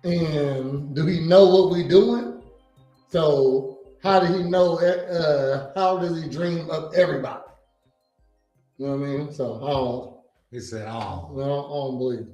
And do he know what we're doing? So how did he know? How does he dream of everybody? You know what I mean? So He said, I don't believe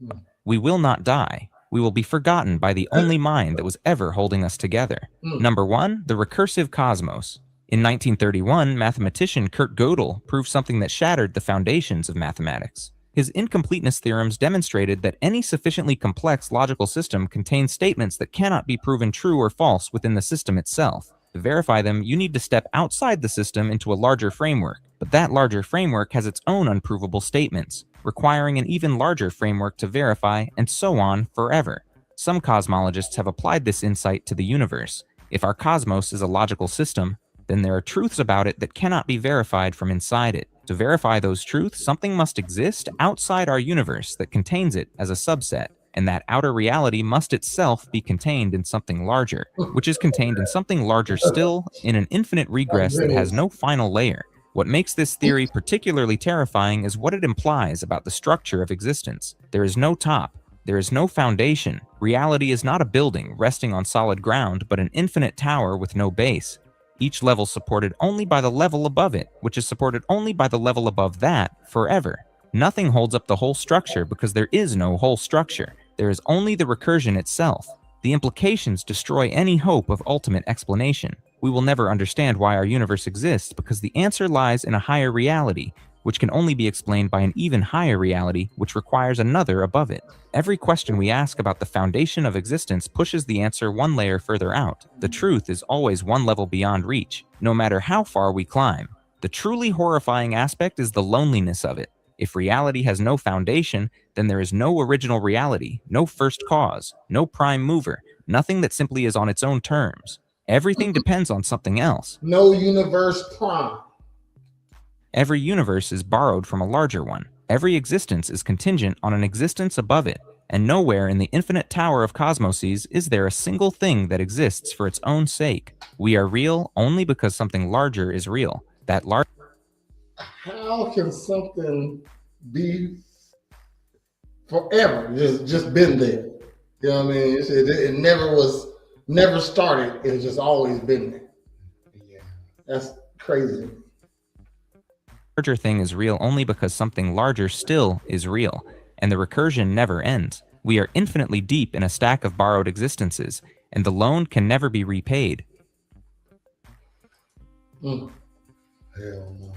it. We will not die. We will be forgotten by the only mind that was ever holding us together. Number 1, the recursive cosmos. In 1931, mathematician Kurt Gödel proved something that shattered the foundations of mathematics. His incompleteness theorems demonstrated that any sufficiently complex logical system contains statements that cannot be proven true or false within the system itself. To verify them, you need to step outside the system into a larger framework, but that larger framework has its own unprovable statements, requiring an even larger framework to verify, and so on forever. Some cosmologists have applied this insight to the universe. If our cosmos is a logical system, then there are truths about it that cannot be verified from inside it. To verify those truths, something must exist outside our universe that contains it as a subset, and that outer reality must itself be contained in something larger, which is contained in something larger still, in an infinite regress that has no final layer. What makes this theory particularly terrifying is what it implies about the structure of existence. There is no top. There is no foundation. Reality is not a building resting on solid ground, but an infinite tower with no base. Each level supported only by the level above it, which is supported only by the level above that, forever. Nothing holds up the whole structure because there is no whole structure. There is only the recursion itself. The implications destroy any hope of ultimate explanation. We will never understand why our universe exists because the answer lies in a higher reality, which can only be explained by an even higher reality, which requires another above it. Every question we ask about the foundation of existence pushes the answer one layer further out. The truth is always one level beyond reach, no matter how far we climb. The truly horrifying aspect is the loneliness of it. If reality has no foundation, then there is no original reality, no first cause, no prime mover, nothing that simply is on its own terms. Everything depends on something else. No universe prime. Every universe is borrowed from a larger one. Every existence is contingent on an existence above it, and nowhere in the infinite tower of cosmoses is there a single thing that exists for its own sake. We are real only because something larger is real. That large. How can something be forever? Just been there. You know what I mean? It never started. It's just always been there. yeah. That's crazy. Larger thing is real only because something larger still is real, and the recursion never ends. We are infinitely deep in a stack of borrowed existences, and the loan can never be repaid. Mm. Hell no.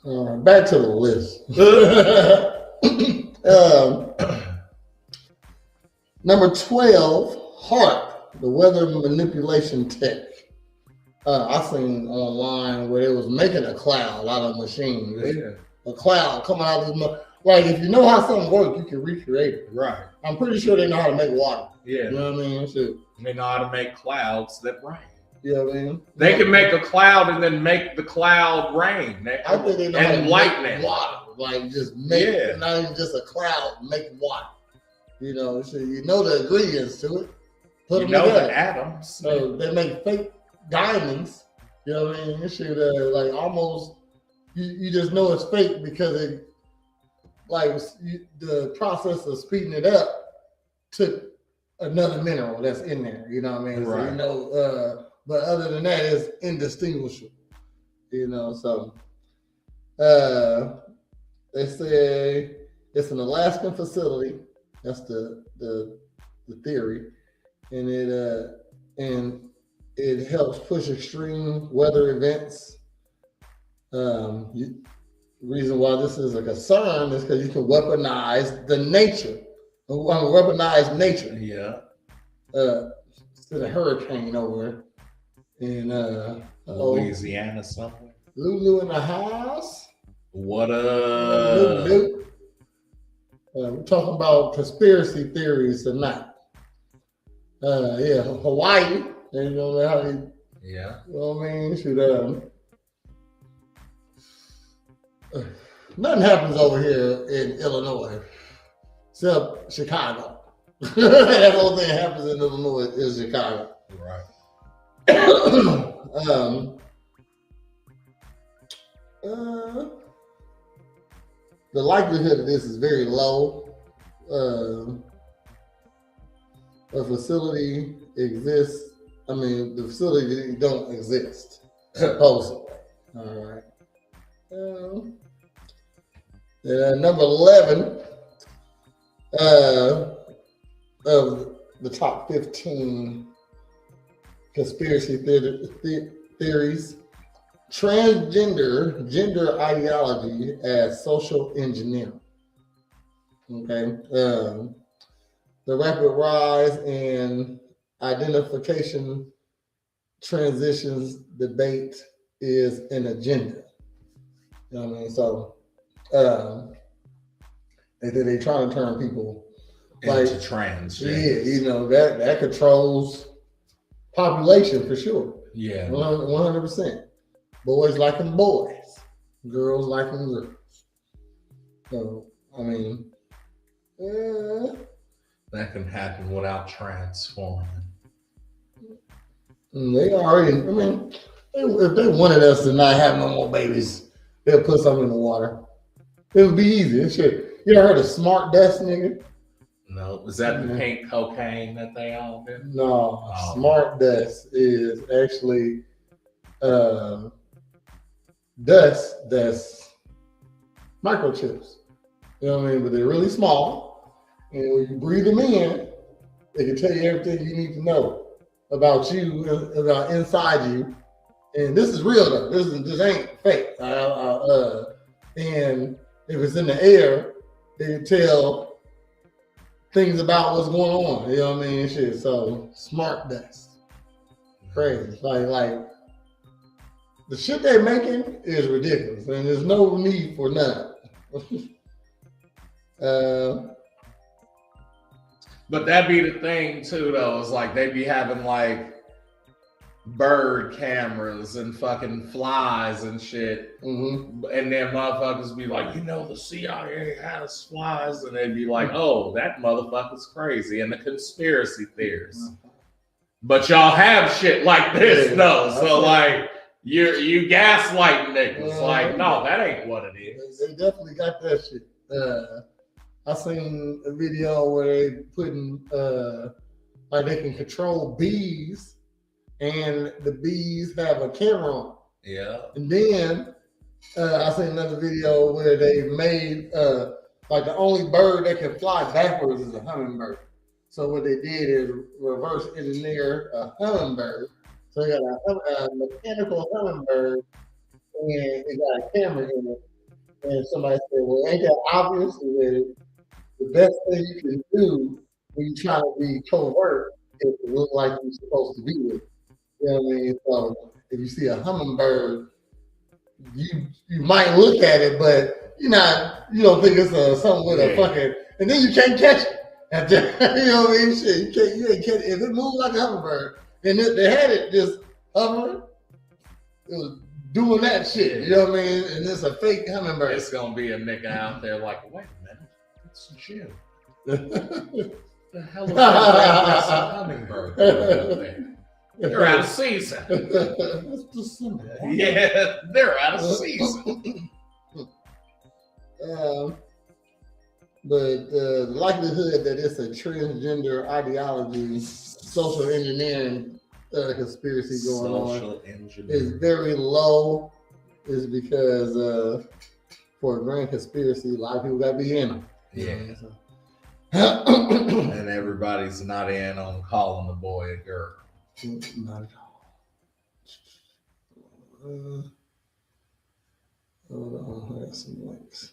All right, back to the list. Number 12, HARP, the weather manipulation tech. I seen online where they was making a cloud out of machines. Yeah. A cloud coming out of this. Like, if you know how something works, you can recreate it. Right. I'm pretty sure they know how to make water. Yeah. You know what I mean? Shit. They know how to make clouds that rain. You know what I mean? They can make a cloud and then make the cloud rain. I think they know how to and lightning. make water. Like, just make, not even just a cloud, make water. You know, so you know the ingredients to it. Put them together. The atoms. So they make fake diamonds. You know what I mean? It should like almost you just know it's fake because it the process of speeding it up took another mineral that's in there. You know what I mean? Right. So you know, but other than that, it's indistinguishable. You know, so they say it's an Alaskan facility. That's the theory, and it helps push extreme weather events. Reason why this is a concern is because you can weaponize nature. Yeah. It's a hurricane over in Louisiana somewhere. Lulu in the house. What Lulu. We're talking about conspiracy theories tonight. Hawaii. You know how they, yeah. You know what I mean? Nothing happens over here in Illinois except Chicago. That whole thing happens in Illinois is Chicago. Right. The likelihood of this is very low. A facility exists. I mean, the facility don't exist, supposedly. All right. Number 11 of the top 15 conspiracy theories: transgender gender ideology as social engineering. Okay. The rapid rise in identification transitions debate is an agenda. You know what I mean? So they trying to turn people into trans. Yeah, you know, that controls population for sure. Yeah. 100%. Boys liking boys, girls liking girls. So I mean, that can happen without transforming. They already, I mean, if they wanted us to not have no more babies, they'll put something in the water. It would be easy. Shit. You ever heard of smart dust, nigga? No. Is that the pink cocaine that they all do? No. Oh. Smart dust is actually dust that's microchips. You know what I mean? But they're really small. And when you breathe them in, they can tell you everything you need to know about you, about inside you. And this is real though. This ain't fake. And if it's in the air, they can tell things about what's going on. You know what I mean? Shit. So smart dust. Crazy. Like the shit they're making is ridiculous, and there's no need for none. But that be the thing too, though. It's like they be having like bird cameras and fucking flies and shit. Mm-hmm. And then motherfuckers be like, you know, the CIA has flies. And they'd be like, oh, that motherfucker's crazy. And the conspiracy theories. But y'all have shit like this, though. So, like, you gaslighting niggas. Like, no, that ain't what it is. They definitely got that shit. I seen a video where they putting, like they can control bees. And the bees have a camera on. Yeah. And then I seen another video where they made like the only bird that can fly backwards is a hummingbird. So what they did is reverse engineer a hummingbird. So they got a mechanical hummingbird and it got a camera in it. And somebody said, well, ain't that obvious? That the best thing you can do when you're trying to be covert is to look like you're supposed to be with it. You know what I mean? So if you see a hummingbird, you might look at it, but you don't think it's something with a fucking, and then you can't catch it. You know what I mean? Shit, you ain't catch it. If it moves like a hummingbird, and they had it just hovering, it was doing that shit. You know what I mean? And it's a fake hummingbird. It's gonna be a nigga out there like, wait a minute, it's Jim. The hell is that hummingbird doing there? They're out of season. It's December. Yeah, they're out of season. But the likelihood that it's a transgender ideology, social engineering conspiracy going on is very low. Is because for a grand conspiracy, a lot of people got to be in them. Yeah. And everybody's not in on calling the boy a girl. Not at all. Hold on, I got some links.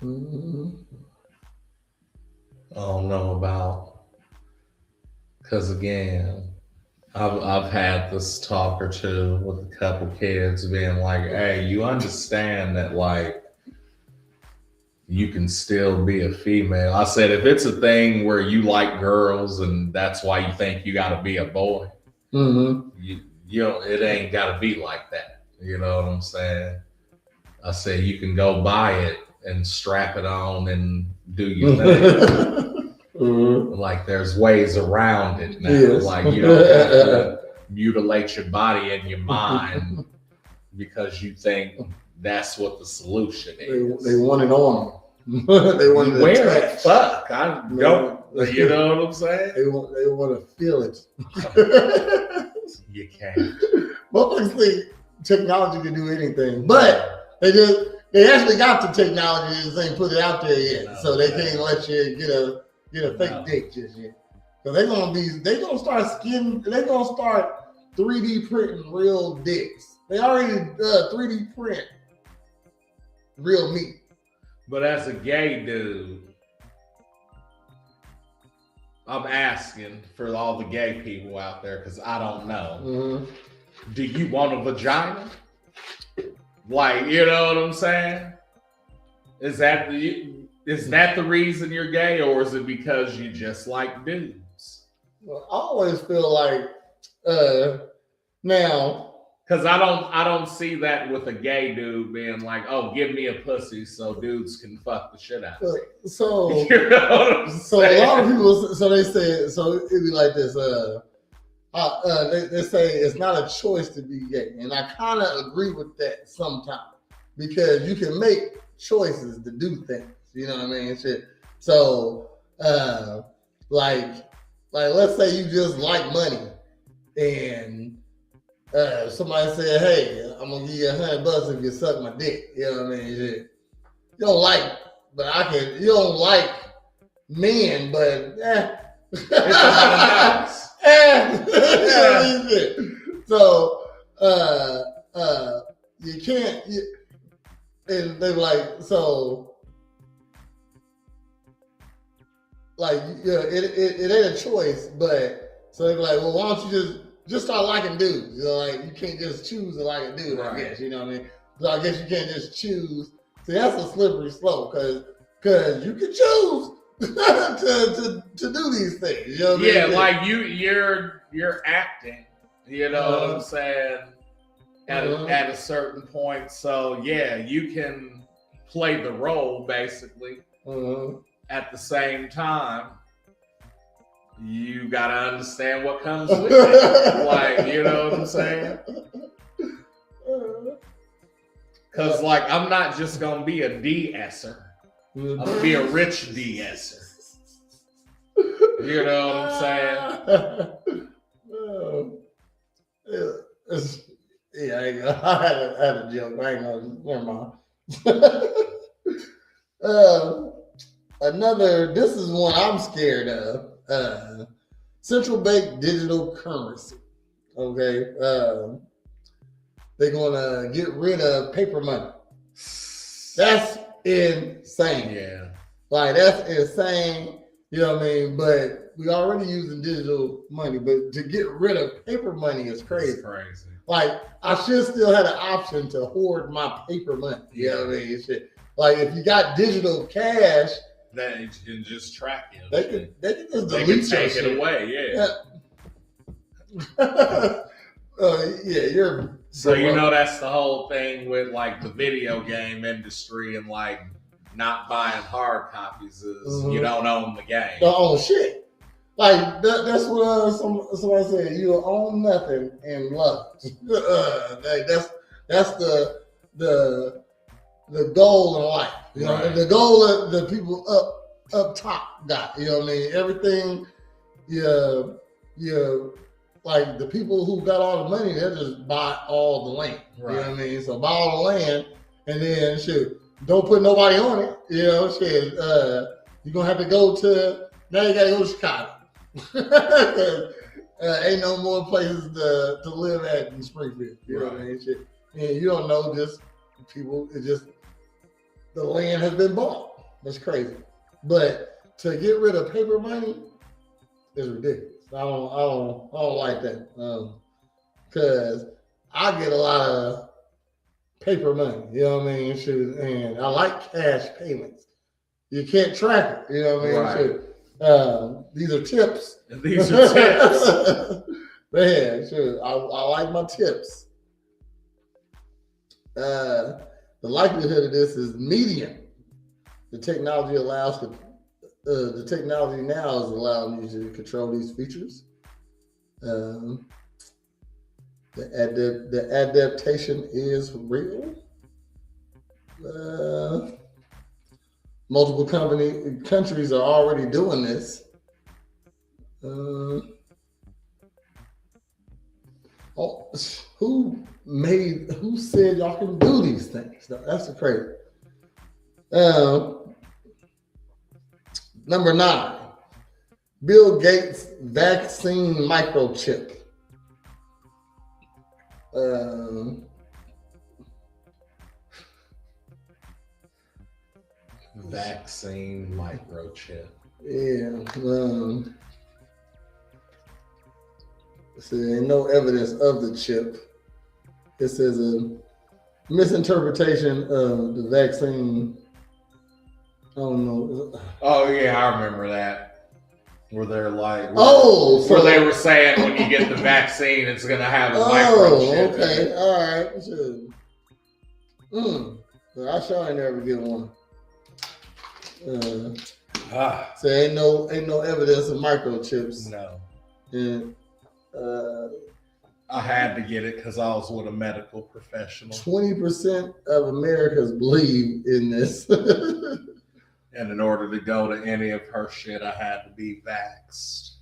I don't know about, because again, I've had this talk or two with a couple kids being like, hey, you understand that like you can still be a female. I said, if it's a thing where you like girls and that's why you think you got to be a boy, you know, it ain't got to be like that. You know what I'm saying? I said, you can go buy it and strap it on and do your thing. Like there's ways around it now. Yes. Like you don't have to mutilate your body and your mind because you think that's what the solution is. They want it on them. They want to wear it. Fuck, I don't. You know what I'm saying? They want to feel it. You can't. Motherfuckers think technology can do anything, but they actually got the technology and they ain't put it out there yet, so they can't let you get a fake dick just yet. So they're gonna start 3D printing real dicks. They already 3D print real meat. But as a gay dude, I'm asking for all the gay people out there because I don't know. Do you want a vagina? Like, you know what I'm saying? Is that the reason you're gay, or is it because you just like dudes? Well, I always feel like now, because I don't see that with a gay dude being like, oh, give me a pussy so dudes can fuck the shit out of me. So you know what I'm saying? A lot of people, they say, so it'd be like this. They say it's not a choice to be gay, and I kind of agree with that sometimes because you can make choices to do things. You know what I mean? Shit. So, like let's say you just like money, and somebody said, "Hey, I'm gonna give you $100 if you suck my dick." You know what I mean? Shit. You don't like, but you don't like men, but it's $100. So, you can't. And they were like, so, like, it ain't a choice, but so they were like, well, why don't you just start liking dudes? You know, like you can't just choose to like a dude, right. I guess. You know what I mean? So I guess you can't just choose. See, that's a slippery slope because you can choose to do these things. You know what I mean? Like you're acting. You know what I'm saying? At a certain point, so yeah, you can play the role basically. At the same time, you gotta understand what comes with it. Like, you know what I'm saying? Because like I'm not just gonna be a de-esser. I'm gonna be a rich de-esser. You know what I'm saying? Yeah, I had a joke. I ain't gonna, never mind. This is one I'm scared of. Central bank digital currency. Okay. They're gonna get rid of paper money. That's insane. Yeah. Like, that's insane. You know what I mean? But we already using digital money. But to get rid of paper money is crazy. It's crazy. Like, I should still have an option to hoard my paper money. You know what I mean? Shit. Like, if you got digital cash, that you can just track it. They can just They delete can take your it shit. away. Yeah. Yeah, you're. So you know that's the whole thing with like the video game industry and like not buying hard copies is you don't own the game. Don't own shit. Like that's what somebody said. You don't own nothing in love. Like, that's the goal in life. You know, Right. the goal of the people up top got. You know what I mean? Everything. Yeah. Like the people who got all the money, they'll just buy all the land. Right. You know what I mean? So buy all the land, and then shit, don't put nobody on it. You know, shit. You're gonna have to go to now. You gotta go to Chicago. Ain't no more places to live at in Springfield. You know what I mean? Shit. And you don't know just people. It's just the land has been bought. That's crazy. But to get rid of paper money is ridiculous. I don't like that because I get a lot of paper money. You know what I mean? Shit, and I like cash payments. You can't track it. You know what I mean? Right. Shit. These are tips. These are tips. Man, sure. I like my tips. The likelihood of this is medium. The technology now is allowing you to control these features. The adaptation is real. Multiple countries are already doing this. Who said y'all can do these things? That's the crazy. Number 9, Bill Gates vaccine microchip. Vaccine microchip. Yeah. So ain't no evidence of the chip. It says a misinterpretation of the vaccine. I don't know. Oh yeah, I remember that. Where they're like, so they were saying when you get the vaccine, it's gonna have a oh, microchip. okay, all right. Sure. I sure ain't never get one. So ain't no evidence of microchips. No. And I had to get it because I was with a medical professional. 20% of Americans believe in this. And in order to go to any of her shit, I had to be vaxxed.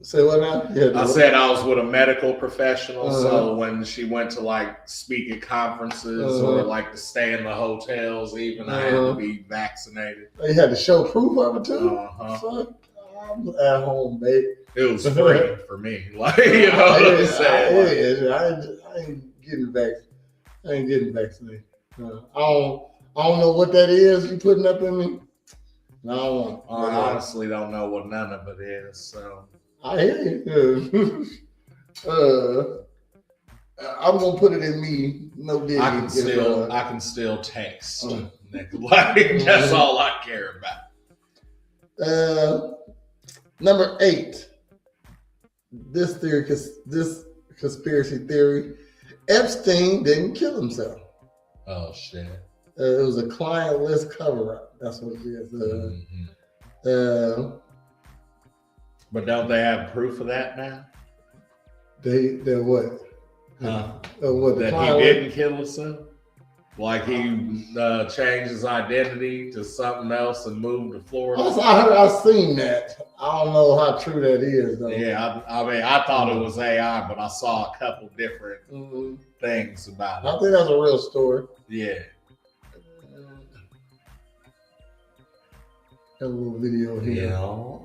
Say what now? Yeah, I said I was with a medical professional, so when she went to like speak at conferences or like to stay in the hotels, even I had to be vaccinated. You had to show proof of it too? Uh-huh. Fuck, I'm at home, babe. It was free for me. Like, you know what I'm saying? I ain't getting vaccinated. I ain't getting vaccinated. I don't know what that is you putting up in me. No, I honestly don't know what none of it is. So I hear you. I'm gonna put it in me. No digging. I can still taste. Like that's all I care about. Number 8. This conspiracy theory. Epstein didn't kill himself. Oh shit. It was a client list cover-up. That's what it is. But don't they have proof of that now? They what? What that he didn't kill himself? Like he changed his identity to something else and moved to Florida? I've seen that. I don't know how true that is, though. Yeah, I mean, I thought it was AI, but I saw a couple different things about it. I think that's a real story. Yeah. A little video here. Yeah.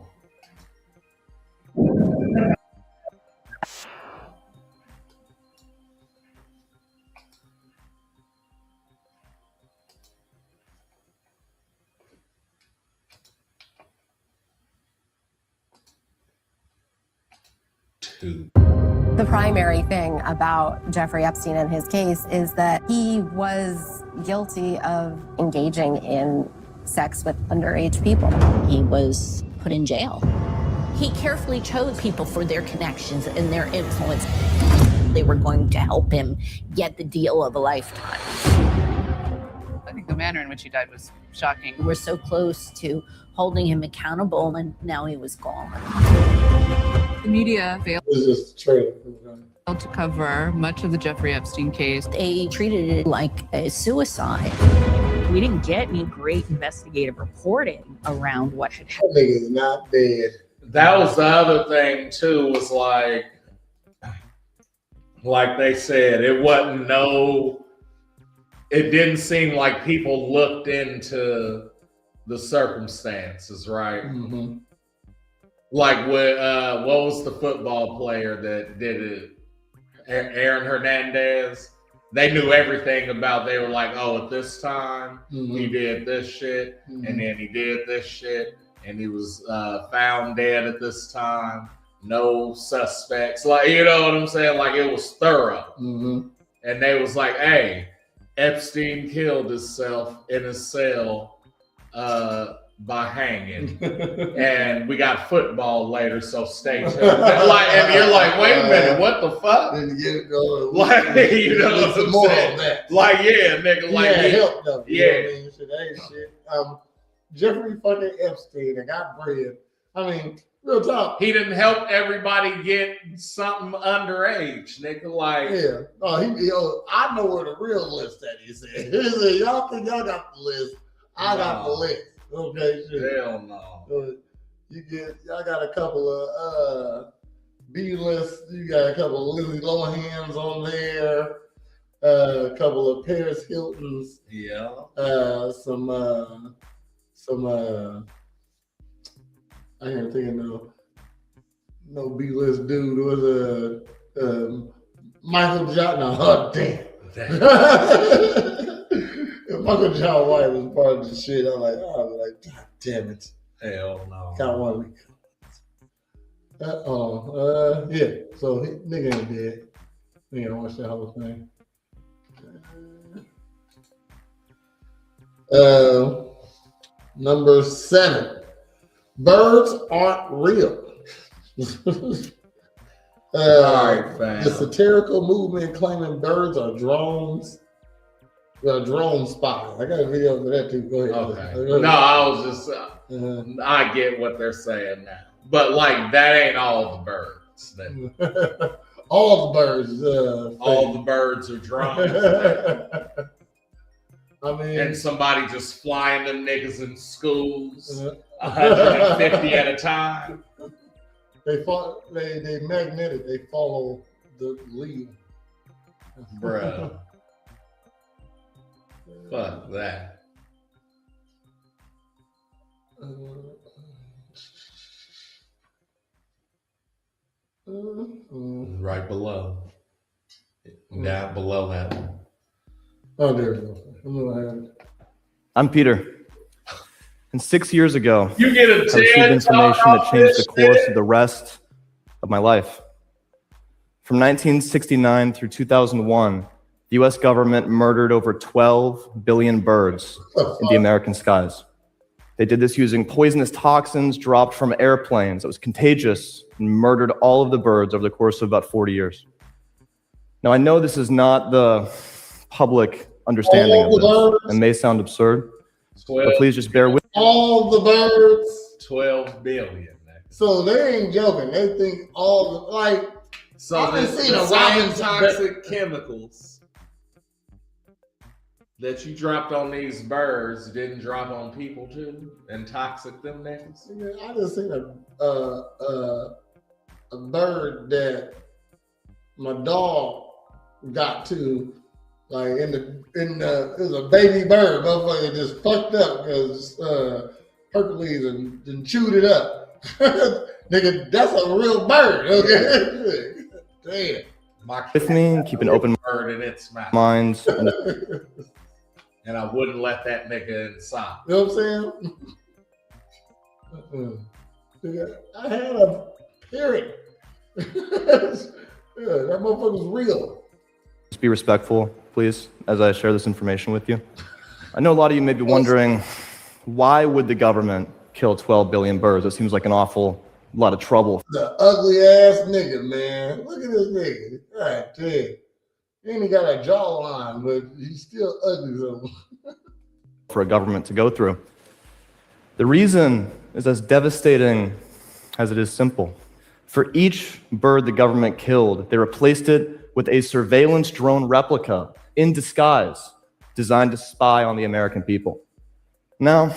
Dude. The primary thing about Jeffrey Epstein and his case is that he was guilty of engaging in sex with underage people. He was put in jail. He carefully chose people for their connections and their influence. They were going to help him get the deal of a lifetime. I think the manner in which he died was shocking. We're so close to holding him accountable, and now he was gone. The media failed This is just a trailer. to cover much of the Jeffrey Epstein case. They treated it like a suicide. We didn't get any great investigative reporting around what had happened. That nigga's not dead. That was the other thing too, was like they said, it didn't seem like people looked into the circumstances, right? Mm-hmm. Like what was the football player that did it? Aaron Hernandez. They knew everything about. They were like, oh, at this time he did this shit, and then he did this shit, and he was found dead at this time. No suspects, like, you know what I'm saying? Like, it was thorough, and they was like, hey, Epstein killed himself in his cell by hanging, and we got football later, so stay tuned. And you're like, wait a minute, what the fuck? Then you get it going. Like, you know what I'm more saying? on that. Like, yeah, nigga, like, yeah, help them. yeah. You know what I mean? Shit, that ain't shit. Jeffrey fucking Epstein, I got bread. I mean, real talk. he didn't help everybody get something underage, nigga. Like, Yeah. Oh, I know where the real list that he said. He said, y'all think y'all got the list. I got the list. Okay, shit. hell no. So y'all got a couple of B list. You got a couple of Lizzie Lohans on there. A couple of Paris Hiltons. Yeah. Some I can't think of no B list dude. It was Michael John. No, oh, damn. If Michael John White was part of the shit, I'm like, God damn it. Hell no. Got one of me. Yeah. So nigga ain't dead. Nigga watch that whole thing. Number 7. Birds aren't real. All right, fam. The satirical movement claiming birds are drones. Drone spies. I got a video for that too. Go ahead. Okay. No, I was just, I get what they're saying now. But, like, that ain't all the birds. All the birds. All the birds are drones. I mean, and somebody just flying them niggas in schools, 150 at a time. They magnetic. They follow the lead. Bruh. Fuck that. Right below. Down below that one. Oh, there we go. I'm Peter. And 6 years ago, You get a I received information that changed the course of the rest of my life. From 1969 through 2001, the U.S. government murdered over 12 billion birds in the American skies. They did this using poisonous toxins dropped from airplanes that was contagious and murdered all of the birds over the course of about 40 years. Now, I know this is not the public understanding of this and may sound absurd, but please just bear with me. All the birds. 12 billion. So they ain't joking. They think all the, like, So I've the seen a same robin toxic chemicals that you dropped on these birds didn't drop on people too, and toxic them niggas. I just seen a bird that my dog got to, like it was a baby bird, motherfucker just fucked up because Hercules and chewed it up. Nigga, that's a real bird. Okay, damn. With me and keep an open bird in its mouth. mind. And I wouldn't let that nigga inside. You know what I'm saying? I had a parrot. That motherfucker's real. Just be respectful, please, as I share this information with you. I know a lot of you may be wondering, why would the government kill 12 billion birds? It seems like an awful lot of trouble. The ugly ass nigga, man. Look at this nigga. God damn. He ain't got a jawline, but he's still ugly though. For a government to go through. The reason is as devastating as it is simple. For each bird the government killed, they replaced it with a surveillance drone replica in disguise, designed to spy on the American people. Now,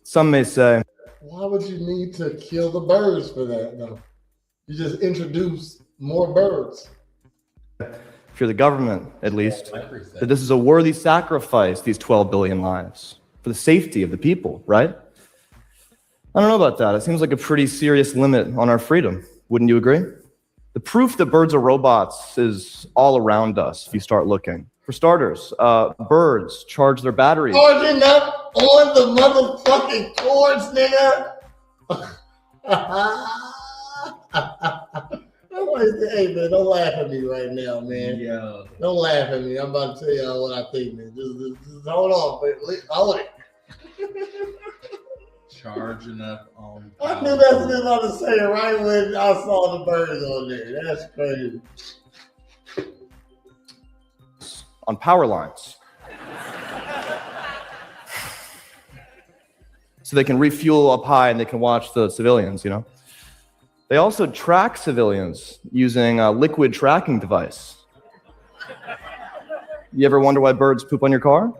some may say, why would you need to kill the birds for that, though? You just introduce more birds. if you're the government at least, that this is a worthy sacrifice, these 12 billion lives, for the safety of the people, right? I don't know about that. It seems like a pretty serious limit on our freedom. Wouldn't you agree? The proof that birds are robots is all around us if you start looking. For starters, birds charge their batteries. Charging up on the motherfucking cords, nigga. Hey man, don't laugh at me right now, man. Yeah. Don't laugh at me. I'm about to tell y'all what I think, man. Just hold on, but hold it. Charging up on. I knew that's what I was about to say right when I saw the birds on there. That's crazy. On power lines. So they can refuel up high and they can watch the civilians, you know? They also track civilians using a liquid tracking device. You ever wonder why birds poop on your car?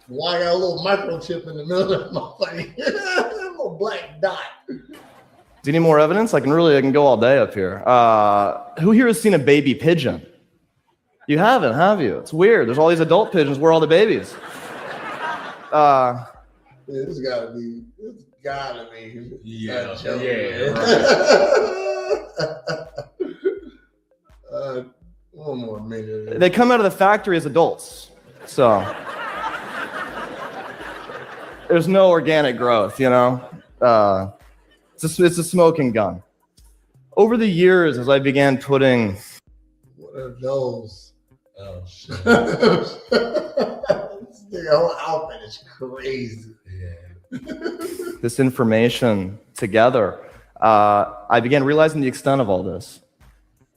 Why I got a little microchip in the middle of my face? A little black dot. Do you need more evidence? I can go all day up here. Who here has seen a baby pigeon? You haven't, have you? It's weird. There's all these adult pigeons. Where are all the babies? It's gotta be. Yeah. Joke, Yeah. Right. One more minute. They come out of the factory as adults. So there's no organic growth, you know? It's a smoking gun. Over the years, as I began putting... What are those? Oh, shit. This whole outfit is crazy. Yeah. this information together, I began realizing the extent of all this.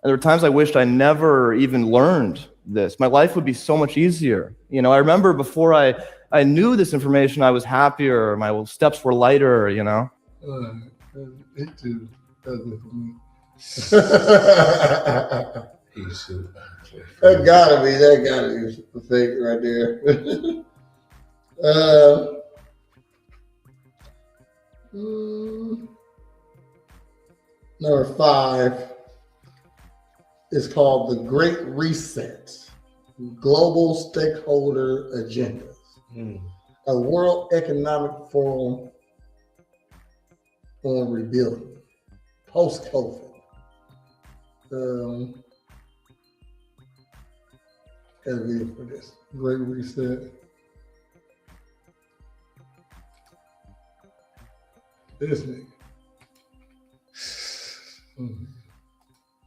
And there were times I wished I never even learned this. My life would be so much easier. You know, I remember before I knew this information, I was happier, my steps were lighter, you know? It too ugly for me. That gotta be fake right there. Number 5 is called the Great Reset, Global Stakeholder Agendas, a World Economic Forum on rebuilding post-COVID. Got a video for this. Great Reset. This nigga.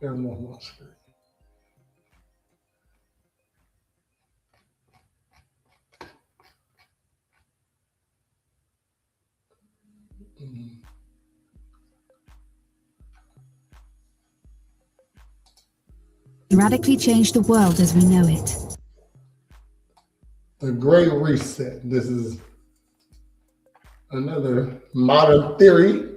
Got him on my screen. Radically change the world as we know it. The Great Reset. This is another modern theory.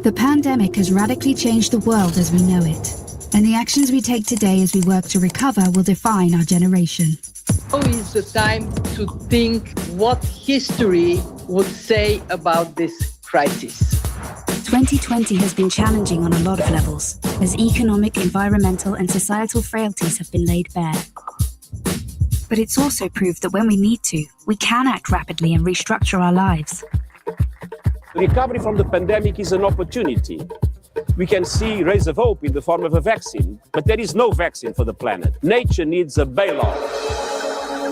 The pandemic has radically changed the world as we know it, and the actions we take today as we work to recover will define our generation. Now is the time to think what history would say about this crisis. 2020 has been challenging on a lot of levels, as economic, environmental, and societal frailties have been laid bare. But it's also proved that when we need to, we can act rapidly and restructure our lives. Recovery from the pandemic is an opportunity. We can see rays of hope in the form of a vaccine, but there is no vaccine for the planet. Nature needs a bailout.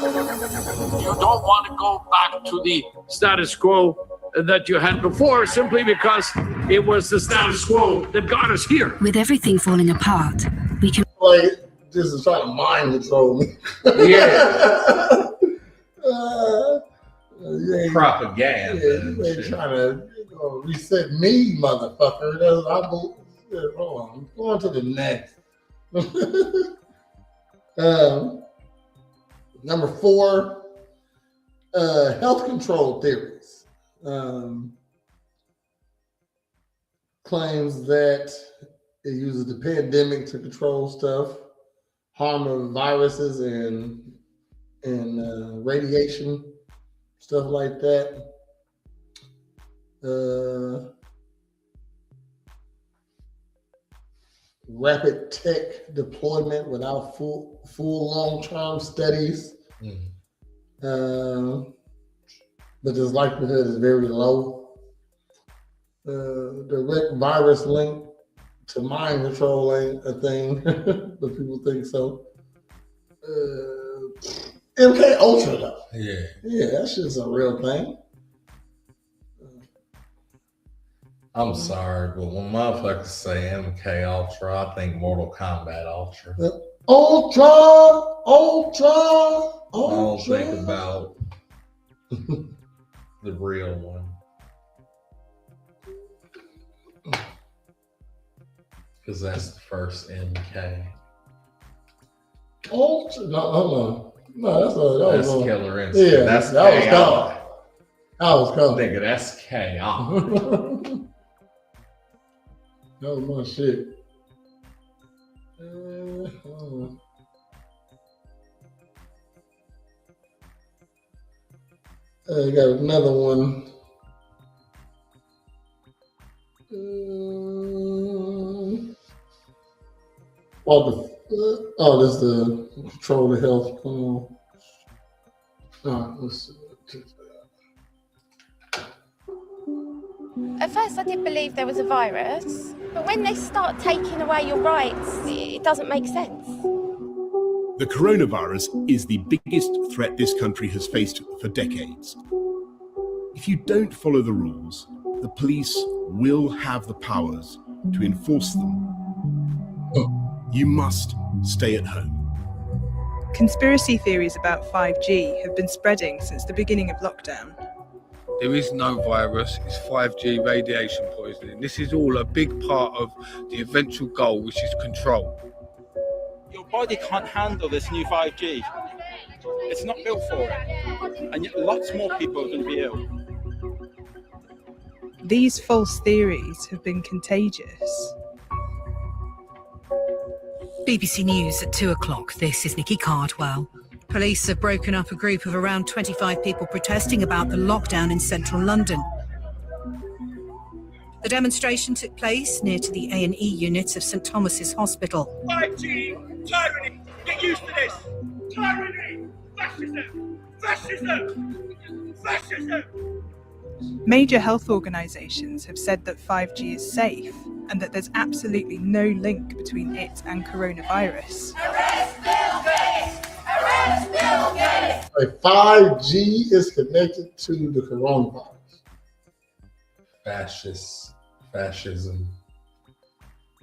You don't want to go back to the status quo that you had before simply because it was the status quo that got us here. With everything falling apart, we can... Like, this is trying to mind control me. Yeah. Propaganda. Yeah, you ain't trying to reset me, motherfucker. That's what I believe. Hold on. Going to the next. Number 4, health control theories. Claims that it uses the pandemic to control stuff, harm of viruses and radiation, stuff like that. Rapid tech deployment without full long-term studies. But this likelihood is very low. Direct virus link to mind control ain't a thing, but people think so. MK Ultra though. Yeah, that shit's a real thing. I'm sorry, but when motherfuckers say MK Ultra, I think Mortal Kombat Ultra. Ultra. I don't think about the real one. Because that's the first MK. Ultra? No, that's Killer Instinct. Yeah, that's that was coming. That was coming. Nigga, that's KO. That was my shit. I got another one. This is the control the health. Let's see. At first I did believe there was a virus, but when they start taking away your rights, it doesn't make sense. The coronavirus is the biggest threat this country has faced for decades. If you don't follow the rules, the police will have the powers to enforce them. You must stay at home. Conspiracy theories about 5G have been spreading since the beginning of lockdown. There is no virus, it's 5G radiation poisoning. This is all a big part of the eventual goal, which is control. Your body can't handle this new 5G. It's not built for it. And yet lots more people are going to be ill. These false theories have been contagious. BBC News at 2 o'clock. This is Nikki Cardwell. Police have broken up a group of around 25 people protesting about the lockdown in central London. The demonstration took place near to the A&E units of St Thomas's Hospital. 5G, tyranny, get used to this. Tyranny, fascism, fascism, fascism. Major health organisations have said that 5G is safe and that there's absolutely no link between it and coronavirus. Arrest Bill Gates! Arrest Bill Gates! Like 5G is connected to the coronavirus. Fascism.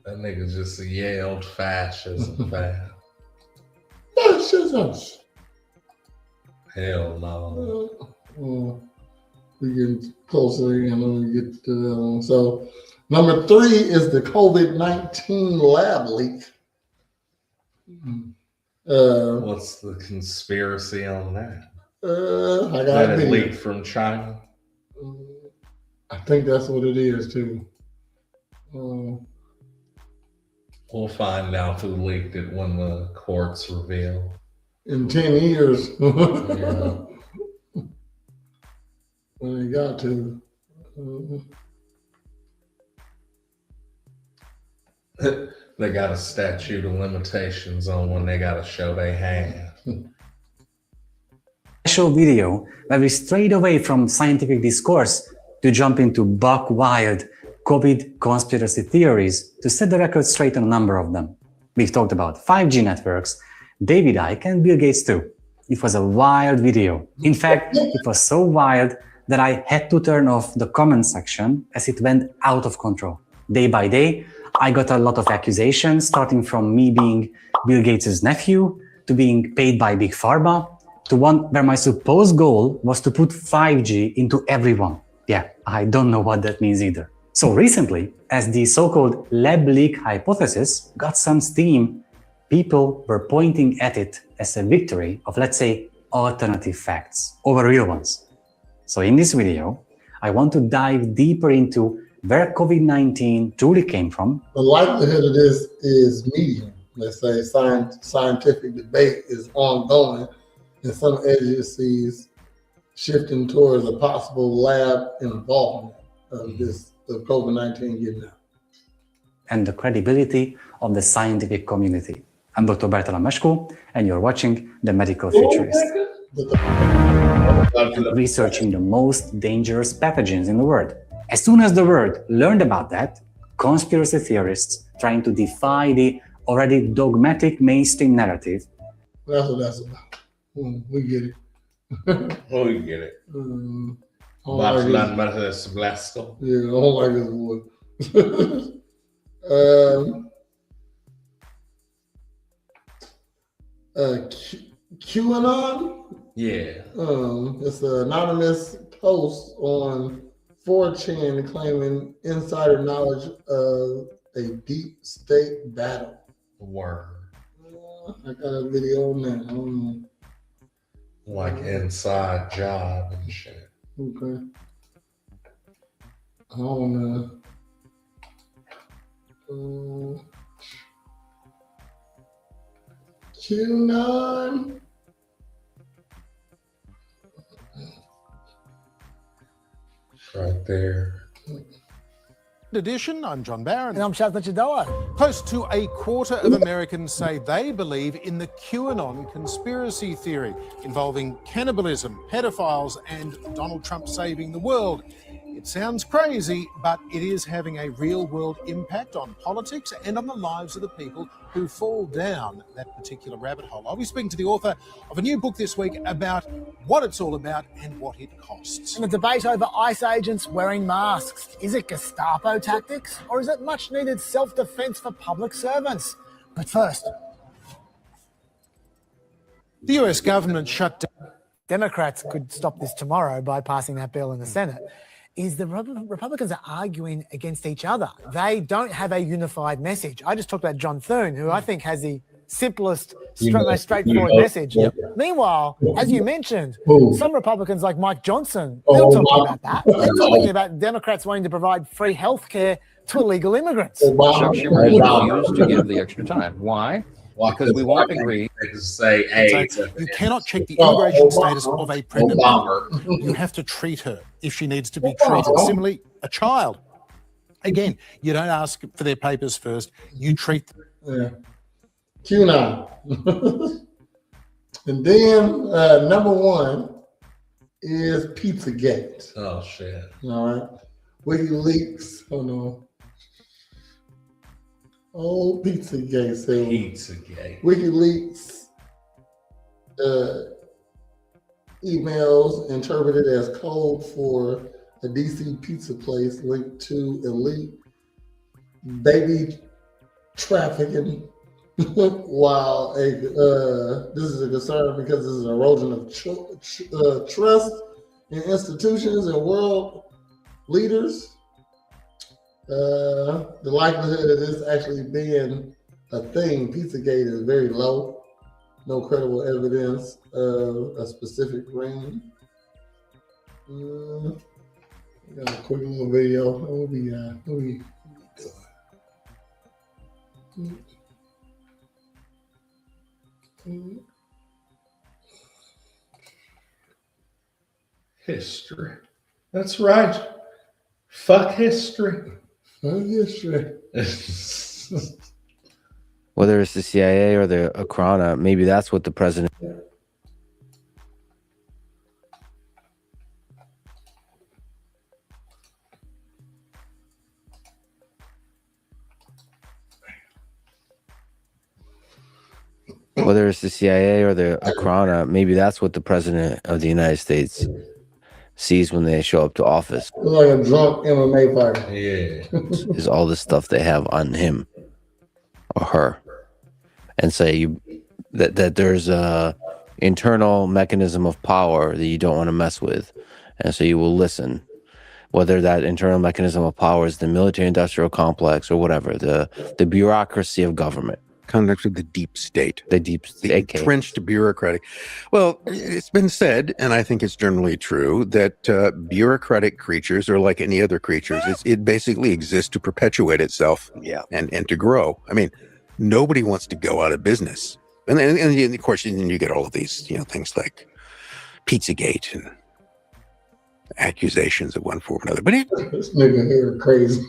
That nigga just yelled fascism, fam. Fascism. Hell no. We getting closer again when we get to that one. So, number 3 is the COVID-19 lab leak. What's the conspiracy on that? I got that it leaked from China. I think that's what it is too. We'll find out who leaked it when the courts reveal. In 10 years. Yeah. When they got to. They got a statute of limitations on when they got to show their hand. Special video where we strayed away from scientific discourse to jump into buck-wild COVID conspiracy theories to set the record straight on a number of them. We've talked about 5G networks, David Icke, and Bill Gates too. It was a wild video. In fact, it was so wild that I had to turn off the comment section as it went out of control. Day by day, I got a lot of accusations, starting from me being Bill Gates' nephew, to being paid by Big Pharma, to one where my supposed goal was to put 5G into everyone. Yeah, I don't know what that means either. So recently, as the so-called lab leak hypothesis got some steam, people were pointing at it as a victory of, let's say, alternative facts over real ones. So in this video, I want to dive deeper into where COVID-19 truly came from. The likelihood of this is medium. Let's say scientific debate is ongoing, and some agencies shifting towards a possible lab involvement of COVID-19 getting out. And the credibility of the scientific community. I'm Dr. Bertalan Meskó, and you're watching The Medical Futurist. Researching the most dangerous pathogens in the world. As soon as the world learned about that, conspiracy theorists trying to defy the already dogmatic mainstream narrative. That's what that's about. We get it. We get it. Bertalan Meskó. Yeah, I don't like his voice. QAnon? Yeah. It's an anonymous post on 4chan claiming insider knowledge of a deep state battle. Word. I got a video on that. I don't know. Like inside job and shit. Okay. I don't know. QAnon. Right there. Edition, I'm John Barron. And I'm Shazna Chidoa. Close to a quarter of Americans say they believe in the QAnon conspiracy theory involving cannibalism, pedophiles, and Donald Trump saving the world. It sounds crazy, but it is having a real-world impact on politics and on the lives of the people who fall down that particular rabbit hole. I'll be speaking to the author of a new book this week about what it's all about and what it costs. And the debate over ICE agents wearing masks. Is it Gestapo tactics or is it much-needed self-defense for public servants? But first, the US government shut down. Democrats could stop this tomorrow by passing that bill in the Senate. Is the Republicans are arguing against each other. They don't have a unified message. I just talked about John Thune, who I think has the simplest, most straightforward message. Yep. Meanwhile, as you mentioned, some Republicans like Mike Johnson, they're talking about that. They're talking about Democrats wanting to provide free health care to illegal immigrants. Chuck Schumer refused to give the extra time. Why? Because we won't agree to say you cannot check the immigration status of a pregnant woman. You have to treat her if she needs to be treated. Similarly, a child. Again, you don't ask for their papers first. You treat them. Yeah. QAnon. And then number one is Pizzagate. Oh, shit. All right. WikiLeaks. Oh, no. Oh, Pizzagate. So Pizzagate. WikiLeaks emails interpreted as code for a DC pizza place linked to elite baby trafficking. While this is a concern because this is an erosion of trust in institutions and world leaders. The likelihood of this actually being a thing, Pizzagate, is very low. No credible evidence of a specific ring. Got a quick little video. What we doing? History. That's right. Fuck history. Fuck history. Whether it's the CIA or the Akrana, maybe that's what the president. whether it's the CIA or the Akrana, maybe that's what the president of the United States sees when they show up to office. Like a drunk MMA fighter. Yeah. Is all the stuff they have on him or her, and say that there's a internal mechanism of power that you don't want to mess with, and so you will listen. Whether that internal mechanism of power is the military-industrial complex or whatever, the bureaucracy of government. Conduct of the deep state. The entrenched bureaucratic. Well, it's been said, and I think it's generally true, that bureaucratic creatures are like any other creatures. It basically exists to perpetuate itself and to grow. I mean, nobody wants to go out of business. And of course, you get all of these, things like Pizzagate and accusations of one form or another. But this nigga here crazy.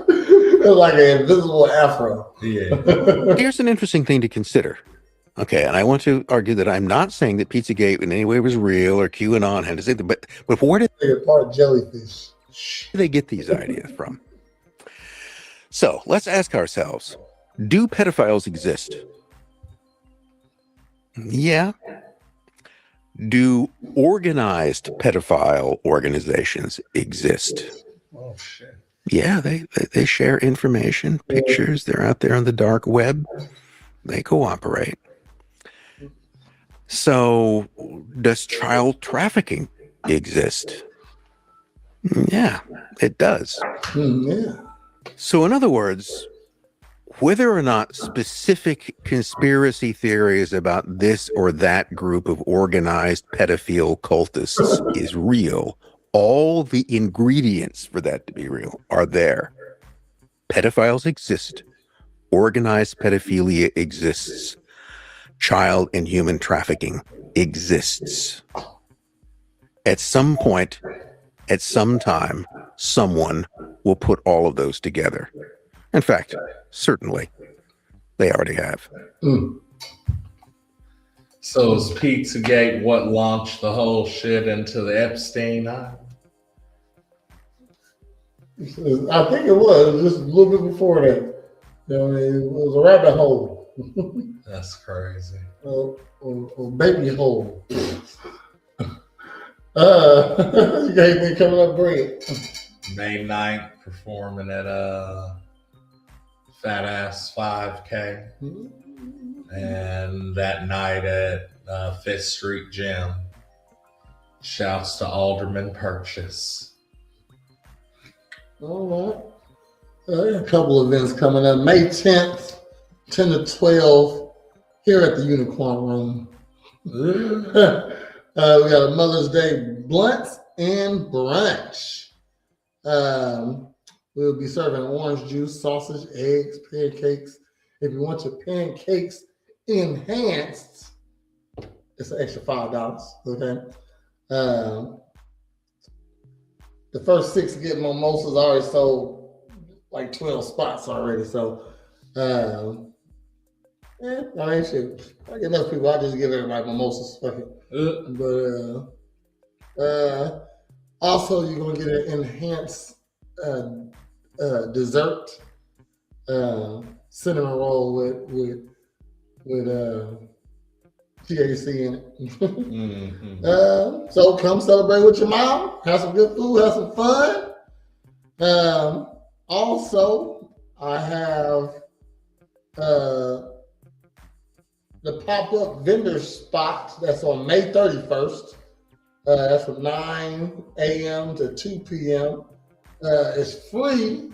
It's like an invisible afro. Yeah. Here's an interesting thing to consider. Okay, and I want to argue that I'm not saying that Pizzagate in any way was real or QAnon had to say that, but where did part jellyfish? They get these ideas from? So let's ask ourselves: do pedophiles exist? Yeah. Do organized pedophile organizations exist? Oh shit. Yeah, they share information, pictures. They're out there on the dark web. They cooperate. So, does child trafficking exist? Yeah, it does. Yeah. So, in other words, whether or not specific conspiracy theories about this or that group of organized pedophile cultists is real, all the ingredients for that to be real are there. Pedophiles exist. Organized pedophilia exists. Child and human trafficking exists. At some point, at some time, someone will put all of those together. In fact, certainly, they already have. So is Pizzagate what launched the whole shit into the Epstein Island? I think it was just a little bit before that. It was a rabbit hole. That's crazy. Or baby hole. You got anything coming up, Brett? May 9th, performing at Fat Ass 5K. And that night at Fifth Street Gym. Shouts to Alderman Purchase. All right. A couple events coming up. May 10th, 10 to 12, here at the Unicorn Room. We got a Mother's Day blunts and brunch. We'll be serving orange juice, sausage, eggs, pancakes. If you want your pancakes enhanced, it's an extra $5. Okay. The first 6 get mimosas already sold like 12 spots already. So, I mean, shit. I get enough people. I just give everybody mimosas. Fuck it. But also, you're gonna get an enhanced dessert cinnamon roll with THC in it. So come celebrate with your mom. Have some good food. Have some fun. Also, I have the pop-up vendor spot that's on May 31st. That's from 9 a.m. to 2 p.m. It's free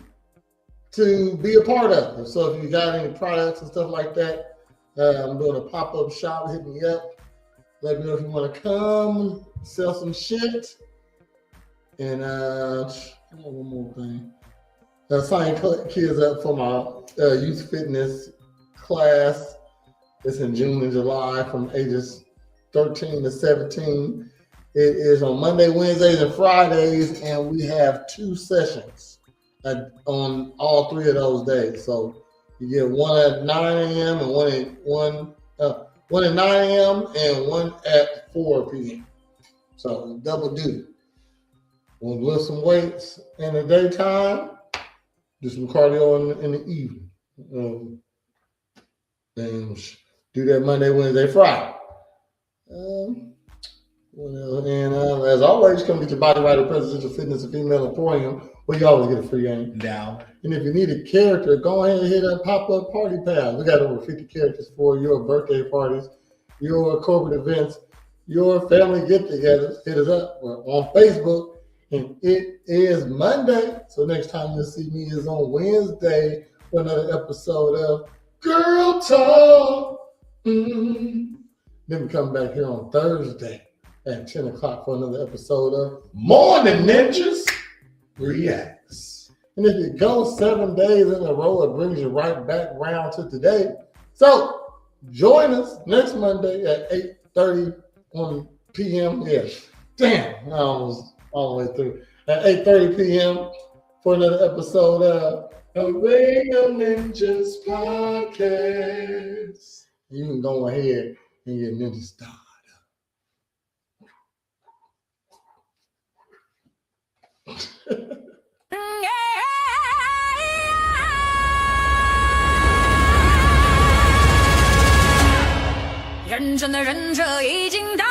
to be a part of it. So if you got any products and stuff like that, I'm doing a pop-up shop. Hit me up. Let me know if you want to come, sell some shit. And one more thing. Sign kids up for my youth fitness class. It's in June and July from ages 13 to 17. It is on Monday, Wednesdays, and Fridays, and we have 2 sessions on all 3 of those days. So you get one at 9 a.m. and one at 9 a.m. and one at 4 p.m. So double duty. We'll lift some weights in the daytime, do some cardio in the evening. And Do that Monday, Wednesday, Friday. And as always, come get your body right at Presidential Fitness and Female Emporium, where you always get a free game. Now. And if you need a character, go ahead and hit that pop-up party pal. We got over 50 characters for your birthday parties, your corporate events, your family get-togethers. Hit us up. We're on Facebook, and it is Monday. So next time you'll see me is on Wednesday for another episode of Girl Talk. Then we come back here on Thursday at 10 o'clock for another episode of Morning Ninjas Reacts. And if you go 7 days in a row, it brings you right back round to today. So join us next Monday at 8:30 p.m. Yeah, damn, I almost all the way through. At 8:30 p.m. for another episode of Radio Ninjas Podcast. You can go ahead and get ninja started.认真的忍着已经到